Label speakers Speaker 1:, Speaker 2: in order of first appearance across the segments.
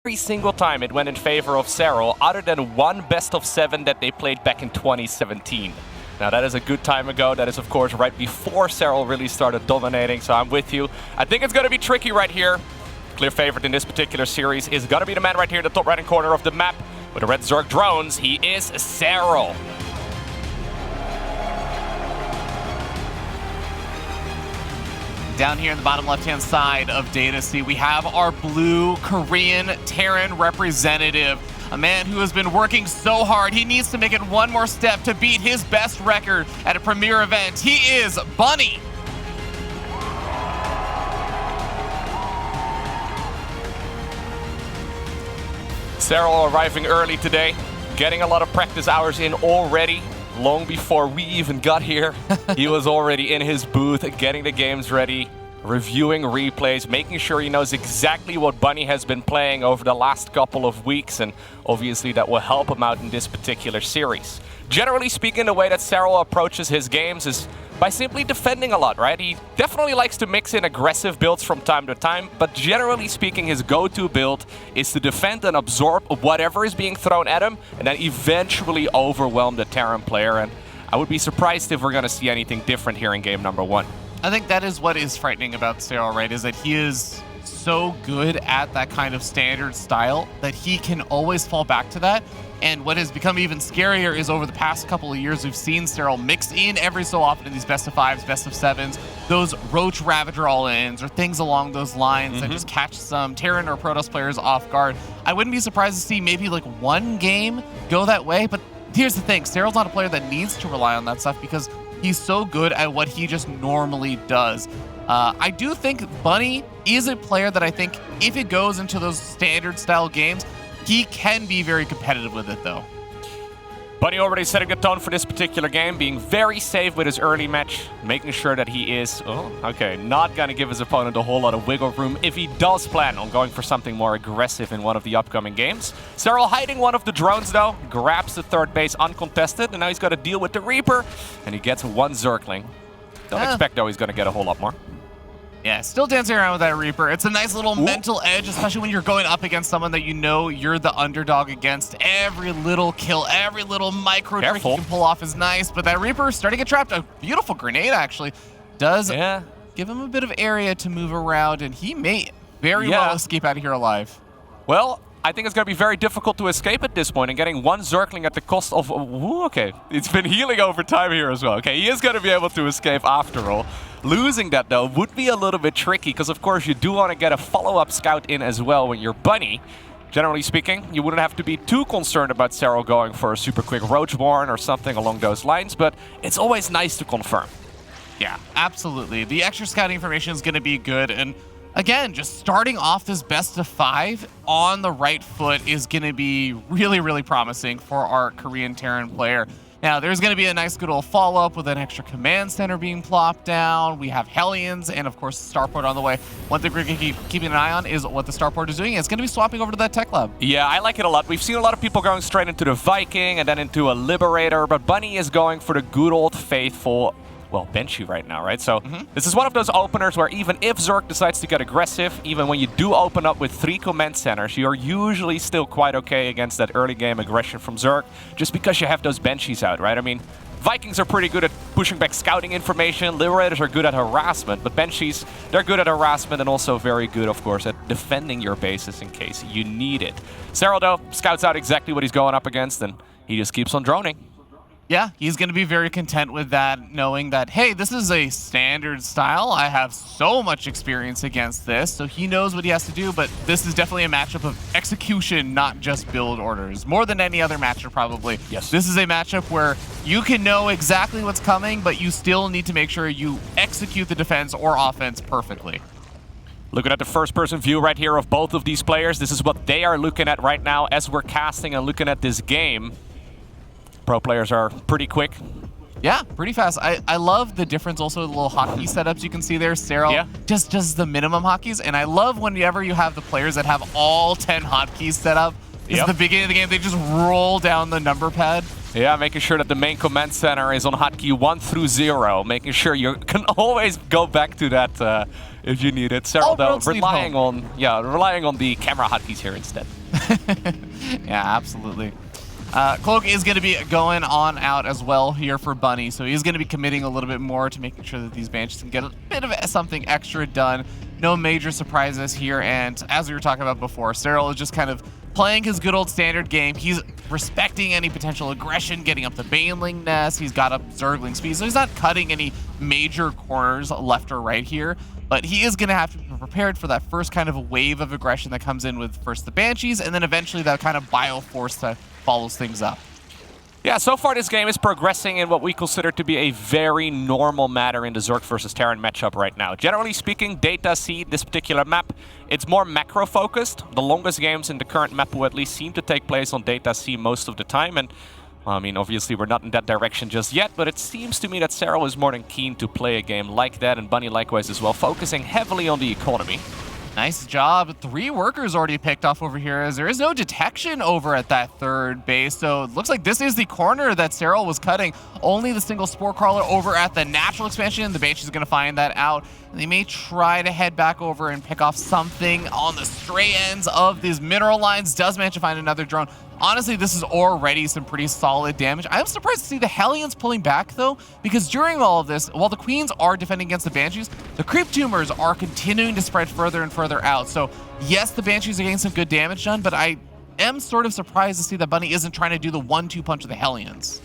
Speaker 1: Every single time it went in favor of Serral, other than one best of 7 that they played back in 2017. Now that is a good time ago. That is of course right before Serral really started dominating, so I'm with you. I think it's going to be tricky right here. Clear favorite in this particular series is going to be the man right here in the top right-hand corner of the map with the red Zerg drones. He is Serral.
Speaker 2: Down here in the bottom left-hand side of Data C, we have our blue Korean Terran representative, a man who has been working so hard. He needs to make it one more step to beat his best record at a premier event. He is Bunny.
Speaker 1: Serral arriving early today, getting a lot of practice hours in already. Long before we even got here, he was already in his booth, getting the games ready, reviewing replays, making sure he knows exactly what Bunny has been playing over the last couple of weeks, and obviously that will help him out in this particular series. Generally speaking, the way that Serral approaches his games is by simply defending a lot, right? He definitely likes to mix in aggressive builds from time to time, but generally speaking, his go-to build is to defend and absorb whatever is being thrown at him, and then eventually overwhelm the Terran player. And I would be surprised if we're going to see anything different here in game number 1.
Speaker 2: I think that is what is frightening about Serral, right? Is that he is so good at that kind of standard style that he can always fall back to that. And what has become even scarier is over the past couple of years, we've seen Serral mix in every so often in these best of 5s, best of 7s, those Roach Ravager all-ins or things along those lines that just catch some Terran or Protoss players off guard. I wouldn't be surprised to see maybe like one game go that way, but here's the thing, Serral's not a player that needs to rely on that stuff because he's so good at what he just normally does. I do think Bunny is a player that I think if it goes into those standard style games, he can be very competitive with it, though.
Speaker 1: Bunny already setting the tone for this particular game, being very safe with his early match, making sure that he is, not going to give his opponent a whole lot of wiggle room if he does plan on going for something more aggressive in one of the upcoming games. Serral hiding one of the drones, though, grabs the third base uncontested, and now he's got to deal with the Reaper, and he gets one Zergling. Don't expect, though, he's going to get a whole lot more.
Speaker 2: Yeah, still dancing around with that Reaper. It's a nice little mental edge, especially when you're going up against someone that you know you're the underdog against. Every little kill, every little micro trick you can pull off is nice, but that Reaper is starting to get trapped. A beautiful grenade, actually, does give him a bit of area to move around, and he may very well escape out of here alive.
Speaker 1: Well, I think it's going to be very difficult to escape at this point, and getting one Zergling at the cost of... it's been healing over time here as well. Okay, he is going to be able to escape after all. Losing that, though, would be a little bit tricky, because of course you do want to get a follow-up scout in as well when you're Bunny. Generally speaking, you wouldn't have to be too concerned about Serral going for a super quick Roachborn or something along those lines, but it's always nice to confirm.
Speaker 2: Yeah, absolutely. The extra scouting information is going to be good, and again, just starting off this best of 5 on the right foot is going to be really, really promising for our Korean Terran player. Now, there's going to be a nice good old follow-up with an extra command center being plopped down. We have Hellions and, of course, Starport on the way. One thing we're going to keep keeping an eye on is what the Starport is doing. It's going to be swapping over to that tech lab.
Speaker 1: Yeah, I like it a lot. We've seen a lot of people going straight into the Viking and then into a Liberator, but Bunny is going for the good old faithful... well, Banshee right now, right? So this is one of those openers where even if Zerg decides to get aggressive, even when you do open up with 3 command centers, you're usually still quite okay against that early game aggression from Zerg, just because you have those Banshees out, right? I mean, Vikings are pretty good at pushing back scouting information, Liberators are good at harassment, but Banshees, they're good at harassment and also very good, of course, at defending your bases in case you need it. Serral, though, scouts out exactly what he's going up against, and he just keeps on droning.
Speaker 2: Yeah, he's going to be very content with that, knowing that, hey, this is a standard style. I have so much experience against this, so he knows what he has to do, but this is definitely a matchup of execution, not just build orders. More than any other matchup, probably.
Speaker 1: Yes.
Speaker 2: This is a matchup where you can know exactly what's coming, but you still need to make sure you execute the defense or offense perfectly.
Speaker 1: Looking at the first-person view right here of both of these players, this is what they are looking at right now as we're casting and looking at this game. Pro players are pretty quick.
Speaker 2: Yeah, pretty fast. I love the difference also, the little hotkey setups you can see there. Serral just does the minimum hotkeys, and I love whenever you have the players that have all 10 hotkeys set up. It's the beginning of the game, they just roll down the number pad.
Speaker 1: Yeah, making sure that the main command center is on hotkey 1 through 0, making sure you can always go back to that if you need it. Serral, though, relying on the camera hotkeys here instead.
Speaker 2: Yeah, absolutely. Cloak is going to be going on out as well here for Bunny, so he's going to be committing a little bit more to making sure that these Banshees can get a bit of something extra done. No major surprises here, and as we were talking about before, Serral is just kind of playing his good old standard game. He's respecting any potential aggression, getting up the Baneling nest. He's got up Zergling speed, so he's not cutting any major corners left or right here. But he is going to have to be prepared for that first kind of wave of aggression that comes in with first the Banshees, and then eventually that kind of Bioforce that follows things up.
Speaker 1: Yeah, so far this game is progressing in what we consider to be a very normal matter in the Zerg versus Terran matchup right now. Generally speaking, Data C, this particular map, it's more macro-focused. The longest games in the current map will at least seem to take place on Data C most of the time, and I mean, obviously we're not in that direction just yet, but it seems to me that Serral is more than keen to play a game like that, and Bunny likewise as well, focusing heavily on the economy.
Speaker 2: Nice job. 3 workers already picked off over here, as there is no detection over at that third base. So it looks like this is the corner that Serral was cutting. Only the single Spore Crawler over at the natural expansion. The Banshee's going to find that out. And they may try to head back over and pick off something on the stray ends of these mineral lines. Does manage to find another drone. Honestly, this is already some pretty solid damage. I'm surprised to see the Hellions pulling back, though, because during all of this, while the Queens are defending against the Banshees, the Creep Tumors are continuing to spread further and further out. So, yes, the Banshees are getting some good damage done, but I am sort of surprised to see that Bunny isn't trying to do the 1-2 punch of the Hellions.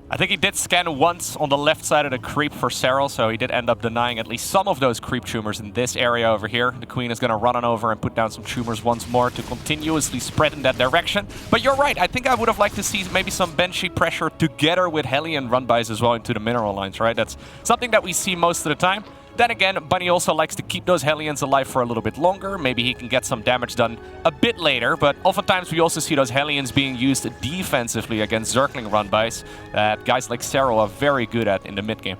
Speaker 1: I think he did scan once on the left side of the creep for Serral, so he did end up denying at least some of those creep tumors in this area over here. The Queen is going to run on over and put down some tumors once more to continuously spread in that direction. But you're right, I think I would have liked to see maybe some Banshee pressure together with Hellion run-bys as well into the mineral lines, right? That's something that we see most of the time. Then again, Bunny also likes to keep those Hellions alive for a little bit longer. Maybe he can get some damage done a bit later, but oftentimes we also see those Hellions being used defensively against Zergling run-bys that guys like Serral are very good at in the mid-game.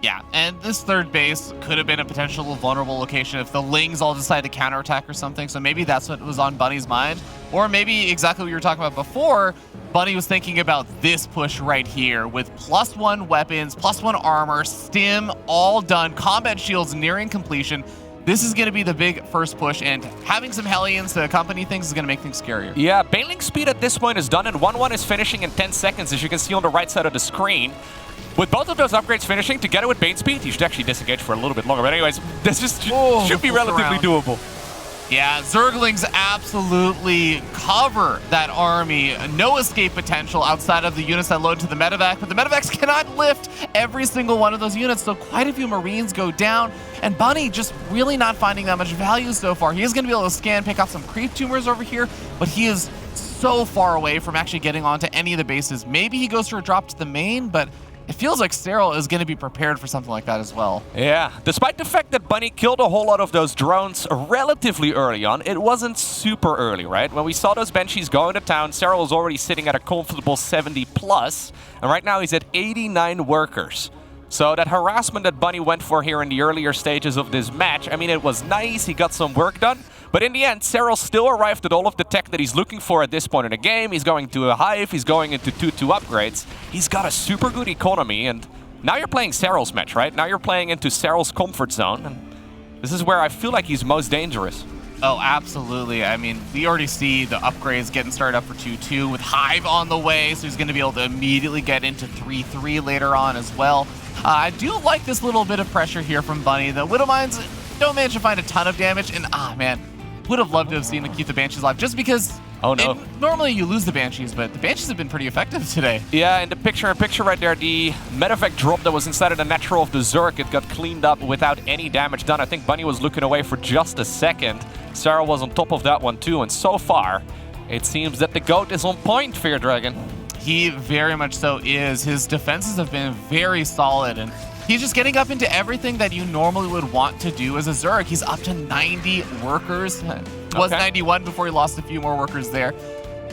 Speaker 2: Yeah, and this third base could have been a potential vulnerable location if the Lings all decide to counterattack or something, so maybe that's what was on Bunny's mind. Or maybe exactly what you were talking about before, Bunny was thinking about this push right here with +1 weapons, +1 armor, stim, all done, combat shields nearing completion. This is going to be the big first push, and having some Hellions to accompany things is going to make things scarier.
Speaker 1: Yeah, Baneling speed at this point is done, and 1-1 is finishing in 10 seconds, as you can see on the right side of the screen. With both of those upgrades finishing, together with Bane speed, you should actually disengage for a little bit longer. But anyways, this just should be relatively doable.
Speaker 2: Yeah, Zerglings absolutely cover that army. No escape potential outside of the units that load to the medevac, but the medevacs cannot lift every single one of those units, so quite a few Marines go down, and Bunny just really not finding that much value so far. He is going to be able to scan, pick off some creep tumors over here, but he is so far away from actually getting onto any of the bases. Maybe he goes for a drop to the main, but it feels like Serral is going to be prepared for something like that as well.
Speaker 1: Yeah, despite the fact that Bunny killed a whole lot of those drones relatively early on, it wasn't super early, right? When we saw those Banshees go into town, Serral was already sitting at a comfortable 70+, and right now he's at 89 workers. So that harassment that Bunny went for here in the earlier stages of this match, I mean, it was nice, he got some work done, but in the end, Serral still arrived at all of the tech that he's looking for at this point in the game. He's going to a Hive, he's going into 2-2 upgrades. He's got a super good economy, and now you're playing Serral's match, right? Now you're playing into Serral's comfort zone, and this is where I feel like he's most dangerous.
Speaker 2: Oh, absolutely. I mean, we already see the upgrades getting started up for 2-2 with Hive on the way, so he's going to be able to immediately get into 3-3 later on as well. I do like this little bit of pressure here from Bunny. The Widowmines don't manage to find a ton of damage, and man, would have loved to have seen him keep the Banshees alive, just because normally you lose the Banshees, but the Banshees have been pretty effective today. Yeah,
Speaker 1: in the picture right there, the medevac drop that was inside of the natural of the Zerg, it got cleaned up without any damage done. I think Bunny was looking away for just a second. Serral was on top of that one too, and so far, it seems that the GOAT is on point, Fear Dragon.
Speaker 2: He very much so is. His defenses have been very solid, and he's just getting up into everything that you normally would want to do as a Zerg. He's up to 90 workers. Was 91 before he lost a few more workers there.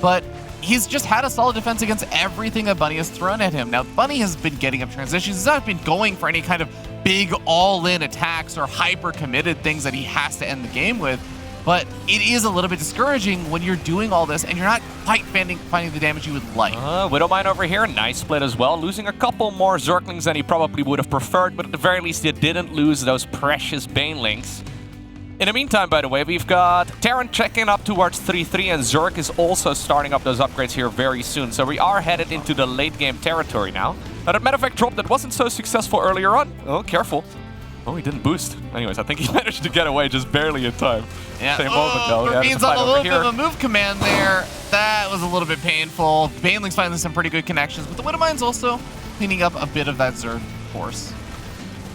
Speaker 2: But he's just had a solid defense against everything that Bunny has thrown at him. Now, Bunny has been getting up transitions. He's not been going for any kind of big all-in attacks or hyper-committed things that he has to end the game with. but it is a little bit discouraging when you're doing all this and you're not quite finding the damage you would like.
Speaker 1: Widowmine over here, nice split as well, losing a couple more Zerglings than he probably would have preferred, but at the very least he didn't lose those precious Banelings. In the meantime, by the way, we've got Terran checking up towards 3-3, and Zerg is also starting up those upgrades here very soon. So we are headed into the late game territory now. Now that medevac drop that wasn't so successful earlier on. Oh, careful. Oh, he didn't boost. Anyways, I think he managed to get away just barely in time.
Speaker 2: Yeah.
Speaker 1: Same moment though. Yeah,
Speaker 2: Means on a little bit of a move command there. That was a little bit painful. Baneling's finding some pretty good connections, but the Widowmine's also cleaning up a bit of that Zerg force.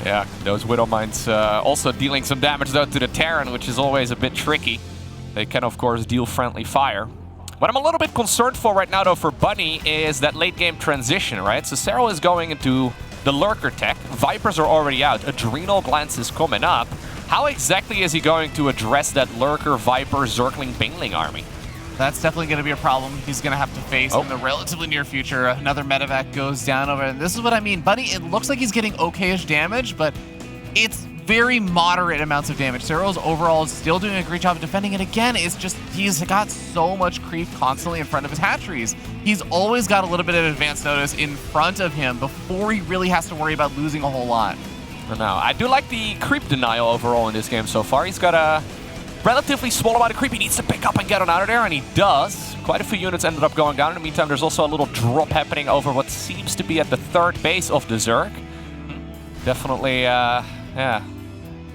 Speaker 1: Yeah, those Widow Mines also dealing some damage though to the Terran, which is always a bit tricky. They can of course deal friendly fire. What I'm a little bit concerned for right now though for Bunny is that late game transition, right? So Serral is going into the Lurker tech. Vipers are already out. Adrenal Glance is coming up. How exactly is he going to address that Lurker, Viper, Zergling, Baneling army?
Speaker 2: That's definitely going to be a problem he's going to have to face in the relatively near future. Another medevac goes down over, and this is what I mean. Bunny, it looks like he's getting okay-ish damage, but it's very moderate amounts of damage. Serral's overall is still doing a great job of defending, and again, it's just he's got so much creep constantly in front of his hatcheries. He's always got a little bit of advance notice in front of him before he really has to worry about losing a whole lot.
Speaker 1: Now, I do like the creep denial overall in this game so far. He's got a relatively small amount of creep he needs to pick up and get on out of there, and he does. Quite a few units ended up going down. In the meantime, there's also a little drop happening over what seems to be at the third base of the Zerg. Definitely, yeah,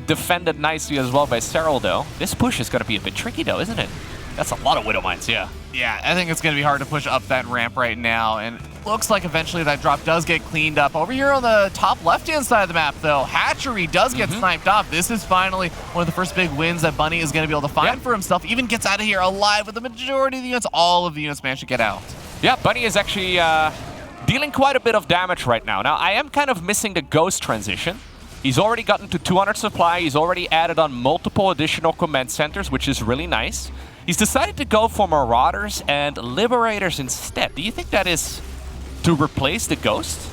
Speaker 1: defended nicely as well by Serral, though. This push is going to be a bit tricky, though, isn't it? That's a lot of Widow Mines, yeah.
Speaker 2: Yeah, I think it's going to be hard to push up that ramp right now, and it looks like eventually that drop does get cleaned up. Over here on the top left-hand side of the map, though, Hatchery does get sniped off. This is finally one of the first big wins that Bunny is going to be able to find for himself. Even gets out of here alive with the majority of the units. All of the units manage to get out.
Speaker 1: Yeah, Bunny is actually dealing quite a bit of damage right now. Now, I am kind of missing the Ghost transition. He's already gotten to 200 supply. He's already added on multiple additional command centers, which is really nice. He's decided to go for Marauders and Liberators instead. Do you think that is to replace the Ghost?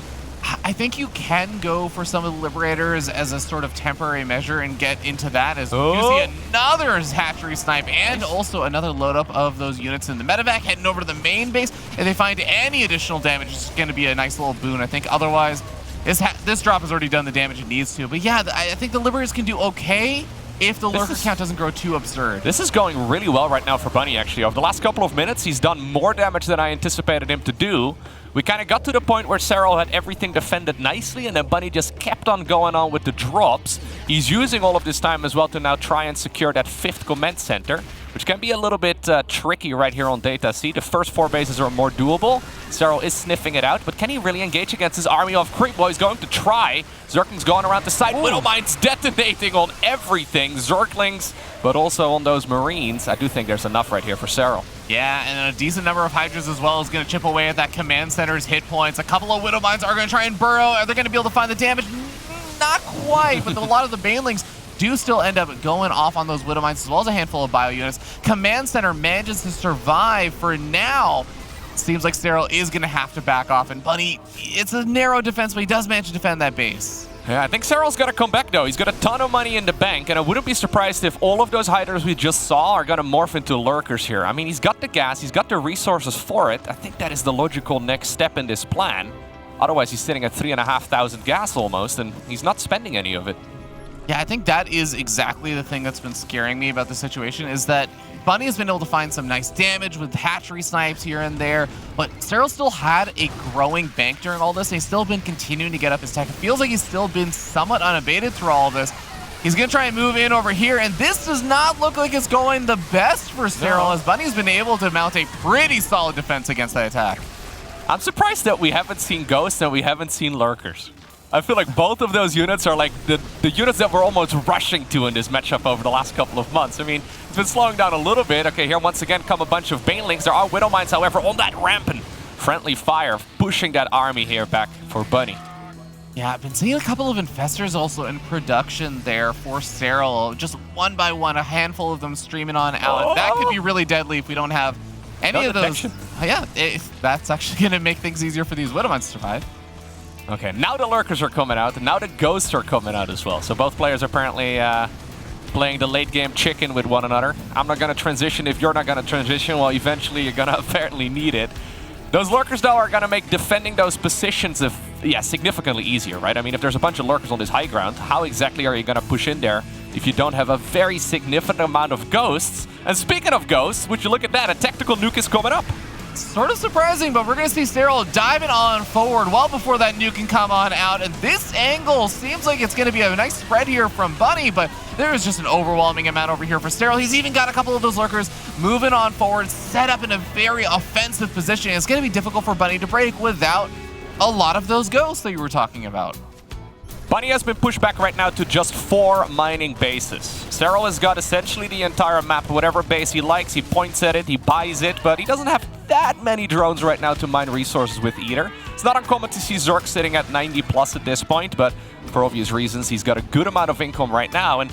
Speaker 2: I think you can go for some of the Liberators as a sort of temporary measure and get into that as you see another Hatchery snipe and also another load up of those units in the medevac heading over to the main base. If they find any additional damage, it's going to be a nice little boon. I think otherwise, this drop has already done the damage it needs to. But yeah, I think the Liberators can do okay if the Lurker count doesn't grow too absurd.
Speaker 1: This is going really well right now for Bunny, actually. Over the last couple of minutes, he's done more damage than I anticipated him to do. We kind of got to the point where Serral had everything defended nicely, and then Bunny just kept on going on with the drops. He's using all of this time as well to now try and secure that 5th command center, which can be a little bit tricky right here on Data C. The first 4 bases are more doable. Serral is sniffing it out, but can he really engage against his army of creep? Well, he's going to try. Zergling's going around the side. Widowmine's detonating on everything. Zerglings, but also on those Marines. I do think there's enough right here for Serral.
Speaker 2: Yeah, and a decent number of Hydras as well is going to chip away at that command center's hit points. A couple of Widowmines are going to try and burrow. Are they going to be able to find the damage? Not quite, but a lot of the Banelings do still end up going off on those Widowmines as well as a handful of bio units. Command center manages to survive for now. Seems like Serral is going to have to back off, and Bunny, it's a narrow defense, but he does manage to defend that base.
Speaker 1: Yeah, I think Serral's got to come back, though. He's got a ton of money in the bank, and I wouldn't be surprised if all of those Hydras we just saw are going to morph into Lurkers here. I mean, he's got the gas, he's got the resources for it. I think that is the logical next step in this plan. Otherwise, he's sitting at 3,500 gas almost, and he's not spending any of it.
Speaker 2: Yeah, I think that is exactly the thing that's been scaring me about the situation, is that Bunny has been able to find some nice damage with hatchery snipes here and there, but Serral still had a growing bank during all this, and he's still been continuing to get up his tech. It feels like he's still been somewhat unabated through all of this. He's going to try and move in over here, and this does not look like it's going the best for Serral, as Bunny's been able to mount a pretty solid defense against that attack.
Speaker 1: I'm surprised that we haven't seen Ghosts and we haven't seen Lurkers. I feel like both of those units are like the units that we're almost rushing to in this matchup over the last couple of months. I mean, it's been slowing down a little bit. Okay, here once again come a bunch of Banelings. There are Widowmines, however, on that ramp, and friendly fire pushing that army here back for Bunny.
Speaker 2: Yeah, I've been seeing a couple of Infestors also in production there for Serral. Just one by one, a handful of them streaming on out. That could be really deadly if we don't have any of those. Yeah, that's actually going to make things easier for these Widowmines to survive. Okay,
Speaker 1: now the Lurkers are coming out, and now the Ghosts are coming out as well. So both players apparently playing the late game chicken with one another. I'm not going to transition if you're not going to transition. Well, eventually you're going to apparently need it. Those lurkers, though, are going to make defending those positions significantly easier, right? I mean, if there's a bunch of lurkers on this high ground, how exactly are you going to push in there if you don't have a very significant amount of ghosts? And speaking of ghosts, would you look at that, a tactical nuke is coming up.
Speaker 2: Sort of surprising, but we're going to see Serral diving on forward well before that nuke can come on out. And this angle seems like it's going to be a nice spread here from Bunny, but there is just an overwhelming amount over here for Serral. He's even got a couple of those lurkers moving on forward, set up in a very offensive position. It's going to be difficult for Bunny to break without a lot of those ghosts that you were talking about.
Speaker 1: Bunny has been pushed back right now to just 4 mining bases. Serral has got essentially the entire map. Whatever base he likes, he points at it, he buys it, but he doesn't have that many drones right now to mine resources with either. It's not uncommon to see Zerk sitting at 90 plus at this point, but for obvious reasons, he's got a good amount of income right now, and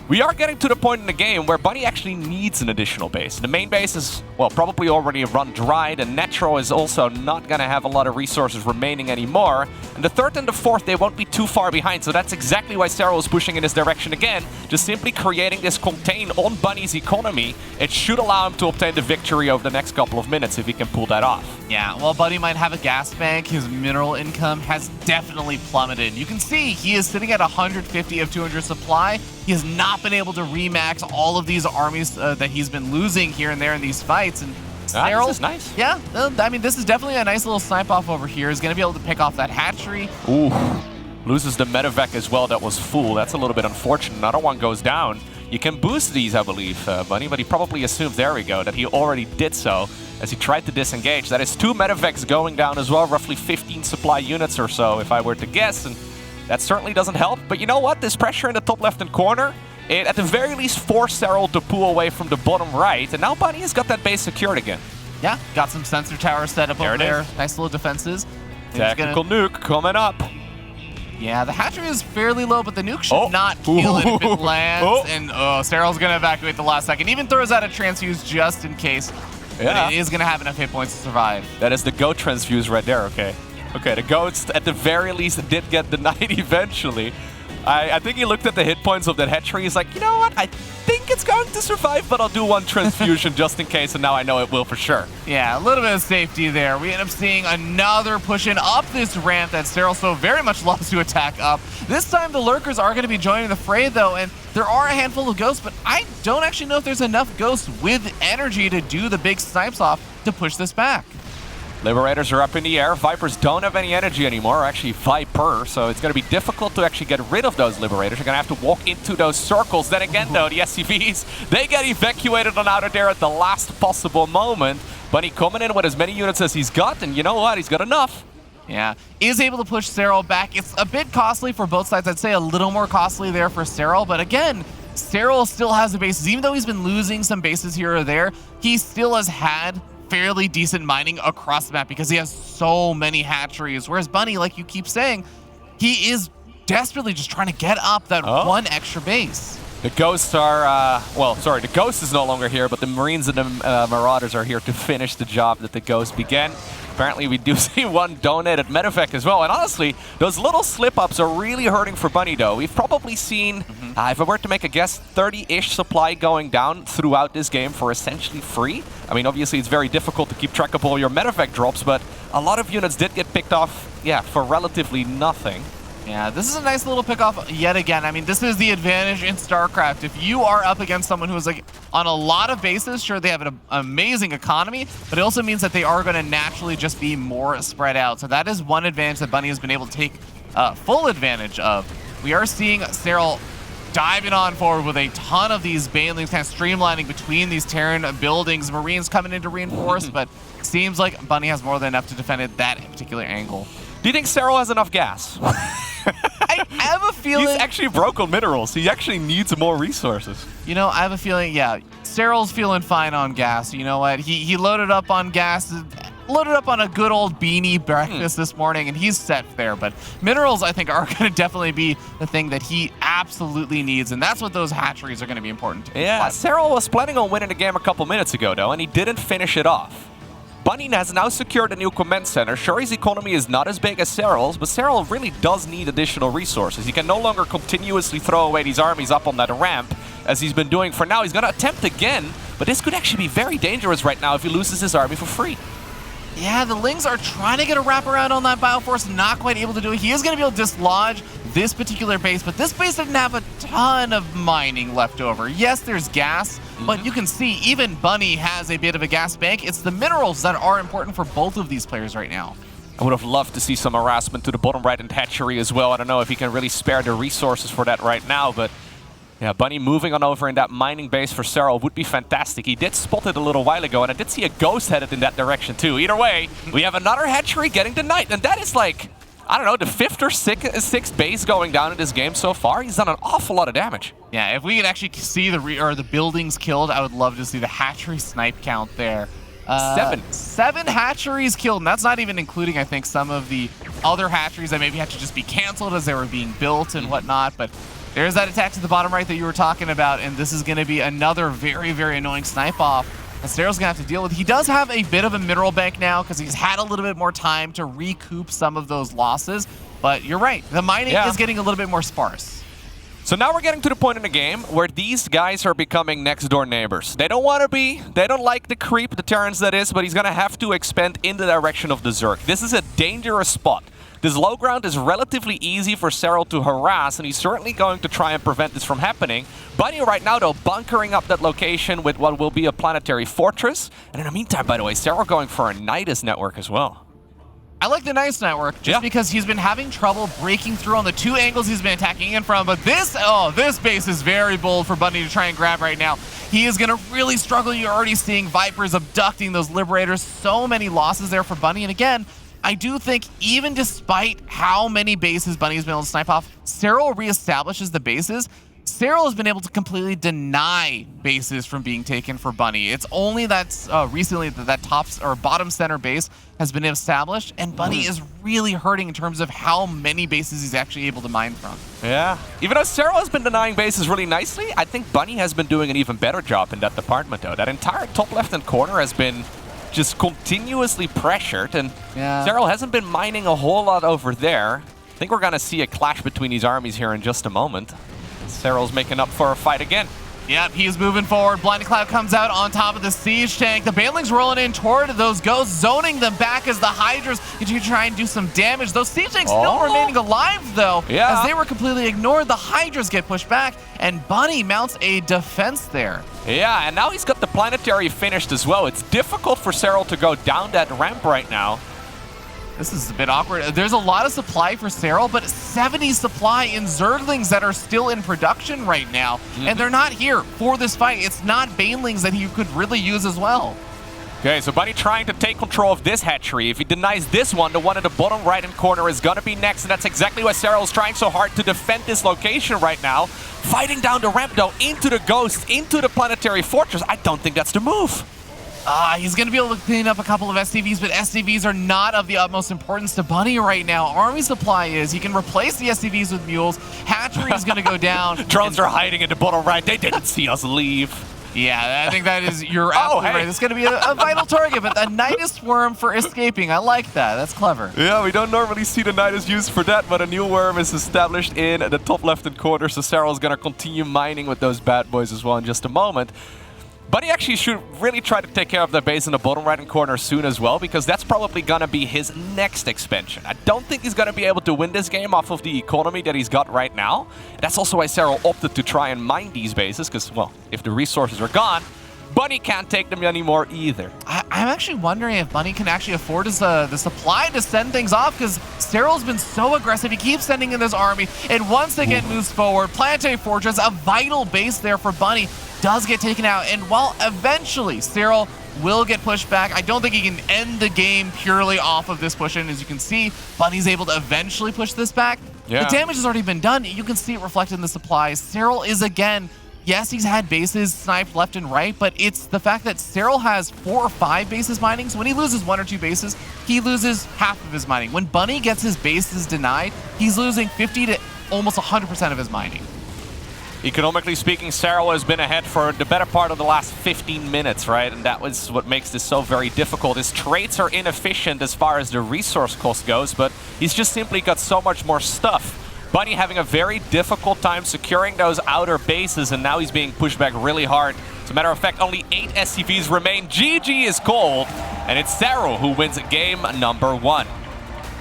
Speaker 1: we are getting to the point in the game where Bunny actually needs an additional base. The main base is, well, probably already run dry. The Netro is also not going to have a lot of resources remaining anymore. And the third and the fourth, they won't be too far behind. So that's exactly why Serral is pushing in this direction again. Just simply creating this contain on Bunny's economy. It should allow him to obtain the victory over the next couple of minutes if he can pull that off.
Speaker 2: Yeah, while Bunny might have a gas bank, his mineral income has definitely plummeted. You can see he is sitting at 150 of 200 supply. He has not been able to remax all of these armies that he's been losing here and there in these fights. And Serral,
Speaker 1: this is nice.
Speaker 2: Yeah, I mean, this is definitely a nice little snipe off over here. He's going to be able to pick off that hatchery.
Speaker 1: Ooh, loses the medevac as well. That was full. That's a little bit unfortunate. Another one goes down. You can boost these, I believe, Bunny, but he probably assumes, there we go, that he already did so as he tried to disengage. That is 2 medevacs going down as well, roughly 15 supply units or so, if I were to guess. And that certainly doesn't help, but you know what? This pressure in the top left-hand corner, it at the very least forced Serral to pull away from the bottom right, and now Bunny has got that base secured again.
Speaker 2: Yeah, got some sensor towers set up over there. Nice little defenses.
Speaker 1: Tactical nuke coming up.
Speaker 2: Yeah, the hatchery is fairly low, but the nuke should not kill it if it lands. And Serral's going to evacuate the last second. Even throws out a transfuse just in case.
Speaker 1: Yeah.
Speaker 2: But it is going to have enough hit points to survive.
Speaker 1: That is the goat transfuse right there, okay. Okay, the goats at the very least did get denied eventually. I think he looked at the hit points of that hatchery. He's like, you know what? I think it's going to survive, but I'll do one transfusion just in case, and now I know it will for sure.
Speaker 2: Yeah, a little bit of safety there. We end up seeing another push in up this ramp that Serral so very much loves to attack up. This time the lurkers are going to be joining the fray, though, and there are a handful of ghosts, but I don't actually know if there's enough ghosts with energy to do the big snipes off to push this back.
Speaker 1: Liberators are up in the air. Vipers don't have any energy anymore, or actually Viper, so it's going to be difficult to actually get rid of those Liberators. You're going to have to walk into those circles. Then again, though, the SCVs, they get evacuated on out of there at the last possible moment. Bunny coming in with as many units as he's got, and you know what? He's got enough.
Speaker 2: Yeah, is able to push Serral back. It's a bit costly for both sides. I'd say a little more costly there for Serral, but again, Serral still has the bases. Even though he's been losing some bases here or there, he still has had fairly decent mining across the map because he has so many hatcheries. Whereas Bunny, like you keep saying, he is desperately just trying to get up that one extra base.
Speaker 1: The ghosts are, the ghost is no longer here, but the Marines and the Marauders are here to finish the job that the ghost began. Apparently, we do see one donated medevac as well. And honestly, those little slip-ups are really hurting for Bunny, though. We've probably seen, if I were to make a guess, 30-ish supply going down throughout this game for essentially free. I mean, obviously, it's very difficult to keep track of all your medevac drops, but a lot of units did get picked off, yeah, for relatively nothing.
Speaker 2: Yeah, this is a nice little pick-off yet again. I mean, this is the advantage in StarCraft. If you are up against someone who is like on a lot of bases, sure, they have an amazing economy, but it also means that they are going to naturally just be more spread out. So that is one advantage that Bunny has been able to take full advantage of. We are seeing Serral diving on forward with a ton of these Banelings kind of streamlining between these Terran buildings. Marines coming in to reinforce, but seems like Bunny has more than enough to defend at that particular angle.
Speaker 1: Do you think Serral has enough gas?
Speaker 2: I have a feeling...
Speaker 1: He's actually broke on minerals. He actually needs more resources.
Speaker 2: You know, I have a feeling, yeah, Serral's feeling fine on gas. You know what? He loaded up on gas, loaded up on a good old beanie breakfast this morning, and he's set there. But minerals, I think, are going to definitely be the thing that he absolutely needs, and that's what those hatcheries are going to be important to.
Speaker 1: Yeah, Serral was planning on winning the game a couple minutes ago, though, and he didn't finish it off. Bunny has now secured a new command center. Sure, his economy is not as big as Serral's, but Serral really does need additional resources. He can no longer continuously throw away these armies up on that ramp. as he's been doing for now. He's going to attempt again, but this could actually be very dangerous right now if he loses his army for free.
Speaker 2: Yeah, the Lings are trying to get a wraparound on that Bioforce, not quite able to do it. He is going to be able to dislodge this particular base, but this base didn't have a ton of mining left over. Yes, there's gas, but you can see even Bunny has a bit of a gas bank. It's the minerals that are important for both of these players right now.
Speaker 1: I would have loved to see some harassment to the bottom right-hand hatchery as well. I don't know if he can really spare the resources for that right now, but yeah, Bunny moving on over in that mining base for Serral would be fantastic. He did spot it a little while ago, and I did see a ghost headed in that direction too. Either way, we have another hatchery getting denied, and that is like, I don't know, the 5th or 6th base going down in this game so far. He's done an awful lot of damage.
Speaker 2: Yeah, if we could actually see the buildings killed, I would love to see the hatchery snipe count there. 7 hatcheries killed, and that's not even including, I think, some of the other hatcheries that maybe had to just be canceled as they were being built and whatnot. But there's that attack to the bottom right that you were talking about, and this is going to be another very, very annoying snipe off that Serral's going to have to deal with. He does have a bit of a mineral bank now because he's had a little bit more time to recoup some of those losses. But you're right, the mining is getting a little bit more sparse.
Speaker 1: So now we're getting to the point in the game where these guys are becoming next-door neighbors. They don't want to be, they don't like the creep, the Terrans that is, but he's going to have to expand in the direction of the Zerg. This is a dangerous spot. This low ground is relatively easy for Serral to harass, and he's certainly going to try and prevent this from happening. Bunny right now, though, bunkering up that location with what will be a planetary fortress. And in the meantime, by the way, Serral going for a Nidus network as well.
Speaker 2: I like the Nidus network just because he's been having trouble breaking through on the 2 angles he's been attacking in from. But this base is very bold for Bunny to try and grab right now. He is going to really struggle. You're already seeing Vipers abducting those Liberators. So many losses there for Bunny. And again, I do think even despite how many bases Bunny's been able to snipe off, Serral reestablishes the bases. Serral has been able to completely deny bases from being taken for Bunny. It's only that recently that top or bottom center base has been established, and Bunny is really hurting in terms of how many bases he's actually able to mine from.
Speaker 1: Yeah. Even though Serral has been denying bases really nicely, I think Bunny has been doing an even better job in that department, though. That entire top left-hand corner has been just continuously pressured, and Serral hasn't been mining a whole lot over there. I think we're going to see a clash between these armies here in just a moment. Serral's making up for a fight again.
Speaker 2: Yep, he's moving forward. Blinding Cloud comes out on top of the siege tank. The Banelings rolling in toward those ghosts, zoning them back as the Hydras continue to try and do some damage. Those siege tanks still remaining alive, though, as they were completely ignored. The Hydras get pushed back, and Bunny mounts a defense there.
Speaker 1: Yeah, and now he's got the planetary finished as well. It's difficult for Serral to go down that ramp right now.
Speaker 2: This is a bit awkward. There's a lot of supply for Serral, but 70 supply in Zerglings that are still in production right now. And they're not here for this fight. It's not Banelings that he could really use as well.
Speaker 1: Okay, so Bunny trying to take control of this hatchery. If he denies this one, the one in the bottom right-hand corner is going to be next, and that's exactly why Serral is trying so hard to defend this location right now. Fighting down the ramp, though, into the Ghost, into the planetary fortress. I don't think that's the move.
Speaker 2: He's going to be able to clean up a couple of SCVs, but SCVs are not of the utmost importance to Bunny right now. Army supply is. He can replace the SCVs with mules. Hatchery is going to go down.
Speaker 1: Drones are hiding in the bottom right. They didn't see us leave.
Speaker 2: Yeah, I think that is, you're absolutely right. It's going to be a vital target, but a Nidus worm for escaping. I like that. That's clever.
Speaker 1: Yeah, we don't normally see the Nidus used for that, but a new worm is established in the top left-hand corner, so Serral is going to continue mining with those bad boys as well in just a moment. Bunny actually should really try to take care of that base in the bottom right-hand corner soon as well, because that's probably going to be his next expansion. I don't think he's going to be able to win this game off of the economy that he's got right now. That's also why Serral opted to try and mine these bases, because, well, if the resources are gone, Bunny can't take them anymore either.
Speaker 2: I'm actually wondering if Bunny can actually afford the supply to send things off, because Serral's been so aggressive. He keeps sending in this army, and once again moves forward. Planetary Fortress, a vital base there for Bunny, does get taken out. And while eventually Serral will get pushed back, I don't think he can end the game purely off of this push in. As you can see, Bunny's able to eventually push this back. The damage has already been done. You can see it reflected in the supplies. Serral is again, yes, he's had bases sniped left and right, but it's the fact that Serral has 4 or 5 bases mining. So when he loses 1 or 2 bases, he loses half of his mining. When Bunny gets his bases denied, he's losing 50 to almost 100% of his mining.
Speaker 1: Economically speaking, Serral has been ahead for the better part of the last 15 minutes, right? And that was what makes this so very difficult. His trades are inefficient as far as the resource cost goes, but he's just simply got so much more stuff. Bunny having a very difficult time securing those outer bases, and now he's being pushed back really hard. As a matter of fact, only 8 SCVs remain. GG is called, and it's Serral who wins game number 1.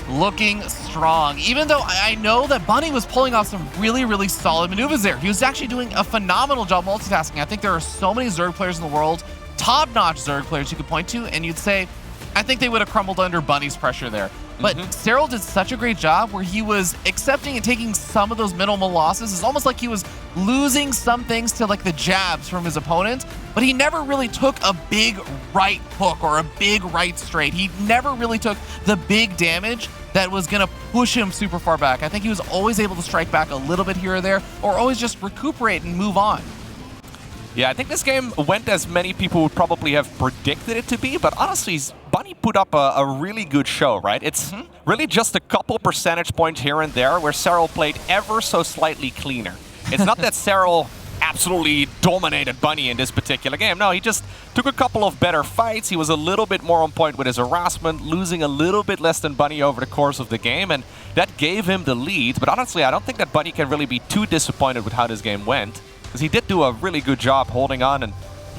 Speaker 2: Looking strong, even though I know that Bunny was pulling off some really, really solid maneuvers there. He was actually doing a phenomenal job multitasking. I think there are so many Zerg players in the world, top-notch Zerg players you could point to, and you'd say, I think they would have crumbled under Bunny's pressure there. But Serral did such a great job where he was accepting and taking some of those minimal losses. It's almost like he was losing some things to like the jabs from his opponent, but he never really took a big right hook or a big right straight. He never really took the big damage that was going to push him super far back. I think he was always able to strike back a little bit here or there, or always just recuperate and move on.
Speaker 1: Yeah, I think this game went as many people would probably have predicted it to be, but honestly, Bunny put up a really good show, right? It's really just a couple percentage points here and there where Serral played ever so slightly cleaner. It's not that Serral absolutely dominated Bunny in this particular game. No, he just took a couple of better fights. He was a little bit more on point with his harassment, losing a little bit less than Bunny over the course of the game, and that gave him the lead. But honestly, I don't think that Bunny can really be too disappointed with how this game went, because he did do a really good job holding on and,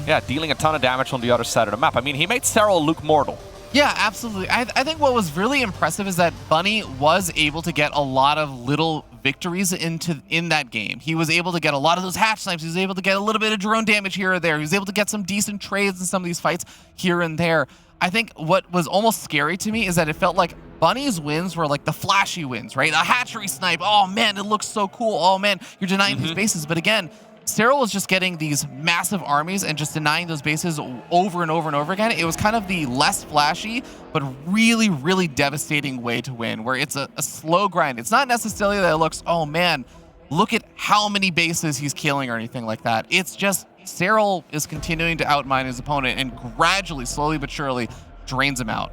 Speaker 1: yeah, dealing a ton of damage on the other side of the map. I mean, he made Serral look mortal.
Speaker 2: Yeah, absolutely. I think what was really impressive is that Bunny was able to get a lot of little victories in that game. He was able to get a lot of those hatch snipes. He was able to get a little bit of drone damage here or there. He was able to get some decent trades in some of these fights here and there. I think what was almost scary to me is that it felt like Bunny's wins were like the flashy wins, right? A hatchery snipe. Oh, man, it looks so cool. Oh, man, you're denying these bases. But again, Serral was just getting these massive armies and just denying those bases over and over and over again. It was kind of the less flashy, but really, really devastating way to win, where it's a slow grind. It's not necessarily that it looks, oh man, look at how many bases he's killing or anything like that. It's just Serral is continuing to outmine his opponent and gradually, slowly but surely, drains him out.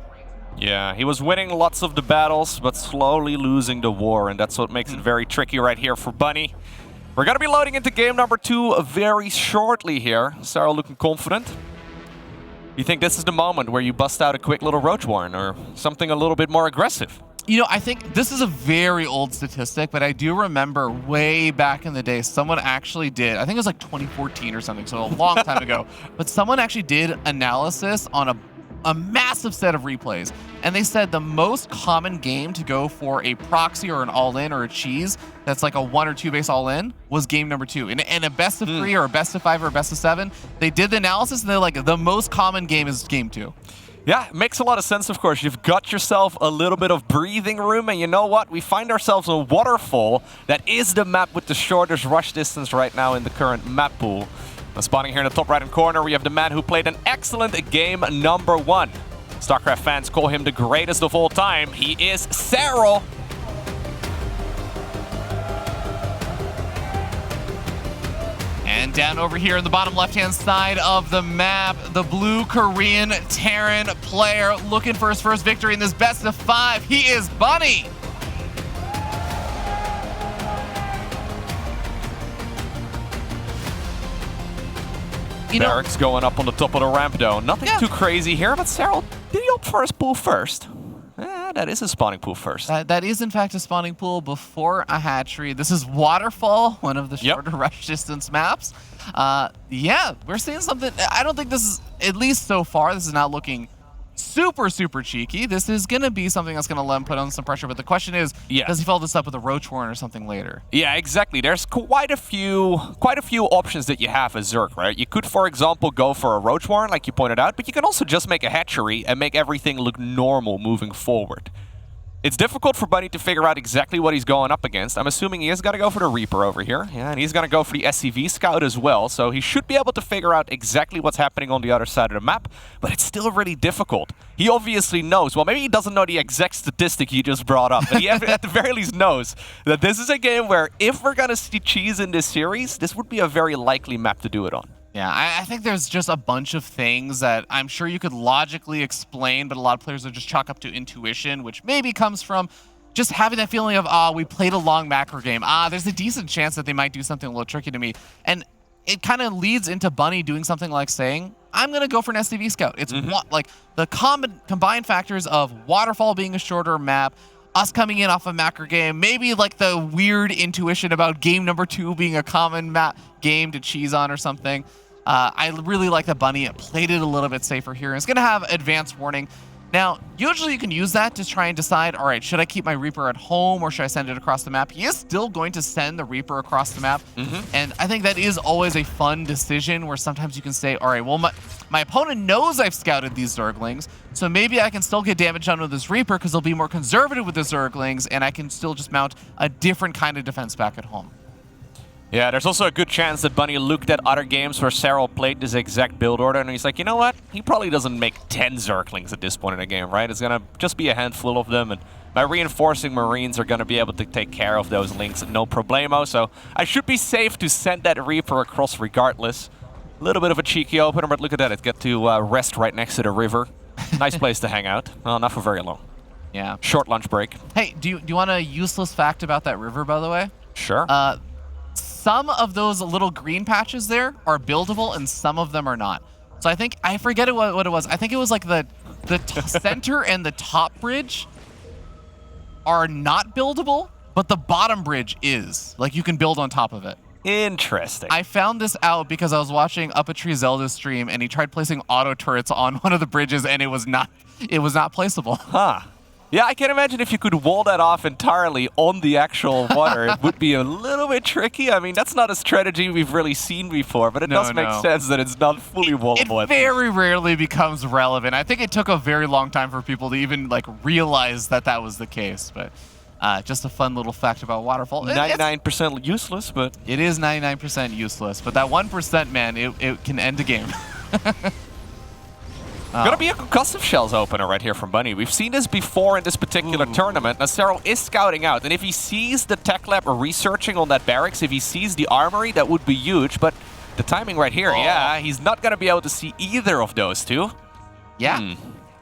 Speaker 1: Yeah, he was winning lots of the battles, but slowly losing the war, and that's what makes it very tricky right here for Bunny. We're going to be loading into game number 2 very shortly here. Serral looking confident. You think this is the moment where you bust out a quick little Roach Warren or something a little bit more aggressive?
Speaker 2: You know, I think this is a very old statistic, but I do remember way back in the day, someone actually did, I think it was like 2014 or something, so a long time ago, but someone actually did analysis on a massive set of replays, and they said the most common game to go for a proxy or an all-in or a cheese that's like a 1 or 2 base all-in was game number 2. In a best of 3 or a best of 5 or a best of 7, they did the analysis and they're like, the most common game is game 2.
Speaker 1: Yeah, it makes a lot of sense, of course. You've got yourself a little bit of breathing room, and you know what? We find ourselves a waterfall that is the map with the shortest rush distance right now in the current map pool. Spawning here in the top right-hand corner, we have the man who played an excellent game number 1. StarCraft fans call him the greatest of all time. He is Serral.
Speaker 2: And down over here in the bottom left-hand side of the map, the blue Korean Terran player looking for his first victory in this best of 5. He is Bunny.
Speaker 1: Barracks going up on the top of the ramp, though. Nothing too crazy here, but Serral, did he opt for his pool first? That is a spawning pool first.
Speaker 2: That is, in fact, a spawning pool before a hatchery. This is Waterfall, one of the shorter rush distance maps. Yeah, we're seeing something. I don't think this is, at least so far, this is not looking super, super cheeky. This is going to be something that's going to let him put on some pressure. But the question is, does he follow this up with a Roach Warren or something later?
Speaker 1: Yeah, exactly. There's quite a few options that you have as Zerg, right? You could, for example, go for a Roach Warren, like you pointed out, but you can also just make a hatchery and make everything look normal moving forward. It's difficult for Bunny to figure out exactly what he's going up against. I'm assuming he is going to go for the Reaper over here. Yeah, and he's going to go for the SCV Scout as well. So he should be able to figure out exactly what's happening on the other side of the map. But it's still really difficult. He obviously knows. Well, maybe he doesn't know the exact statistic you just brought up. But he at the very least knows that this is a game where if we're going to see cheese in this series, this would be a very likely map to do it on.
Speaker 2: Yeah, I think there's just a bunch of things that I'm sure you could logically explain, but a lot of players are just chalk up to intuition, which maybe comes from just having that feeling of, we played a long macro game. There's a decent chance that they might do something a little tricky to me. And it kind of leads into Bunny doing something like saying, I'm going to go for an SCV Scout. It's like the combined factors of Waterfall being a shorter map, us coming in off a macro game, maybe like the weird intuition about game number 2 being a common game to cheese on or something. I really like that Bunny played it a little bit safer here. It's going to have advanced warning. Now, usually you can use that to try and decide, all right, should I keep my Reaper at home or should I send it across the map? He is still going to send the Reaper across the map. And I think that is always a fun decision where sometimes you can say, all right, well, my opponent knows I've scouted these Zerglings, so maybe I can still get damage done with this Reaper because they'll be more conservative with the Zerglings and I can still just mount a different kind of defense back at home.
Speaker 1: Yeah, there's also a good chance that Bunny looked at other games where Serral played this exact build order, and he's like, you know what? He probably doesn't make 10 Zerglings at this point in the game, right? It's going to just be a handful of them, and my reinforcing Marines are going to be able to take care of those links, no problemo, so I should be safe to send that Reaper across regardless. A little bit of a cheeky opener, but look at that. It's got to rest right next to the river. Nice place to hang out. Well, not for very long.
Speaker 2: Yeah.
Speaker 1: Short lunch break.
Speaker 2: Hey, do you want a useless fact about that river, by the way?
Speaker 1: Sure.
Speaker 2: Some of those little green patches there are buildable and some of them are not. So I think, I forget what it was. I think it was like the center and the top bridge are not buildable, but the bottom bridge is. Like you can build on top of it.
Speaker 1: Interesting.
Speaker 2: I found this out because I was watching Up a Tree Zelda's stream and he tried placing auto turrets on one of the bridges and it was not placeable.
Speaker 1: Huh. Yeah, I can imagine if you could wall that off entirely on the actual water, it would be a little bit tricky. I mean, that's not a strategy we've really seen before, but it does make sense that it's not fully wallable.
Speaker 2: It very rarely becomes relevant. I think it took a very long time for people to even like realize that that was the case, but just a fun little fact about Waterfall.
Speaker 1: 99% useless, but...
Speaker 2: It is 99% useless, but that 1%, man, it can end a game.
Speaker 1: Gonna be a concussive shells opener right here from Bunny. We've seen this before in this particular tournament. Now, Serral is scouting out, and if he sees the tech lab researching on that barracks, if he sees the armory, that would be huge, but the timing right here, yeah, he's not gonna be able to see either of those two.
Speaker 2: Yeah,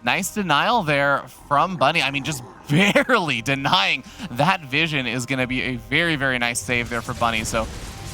Speaker 2: nice denial there from Bunny. I mean, just barely denying that vision is gonna be a very, very nice save there for Bunny, so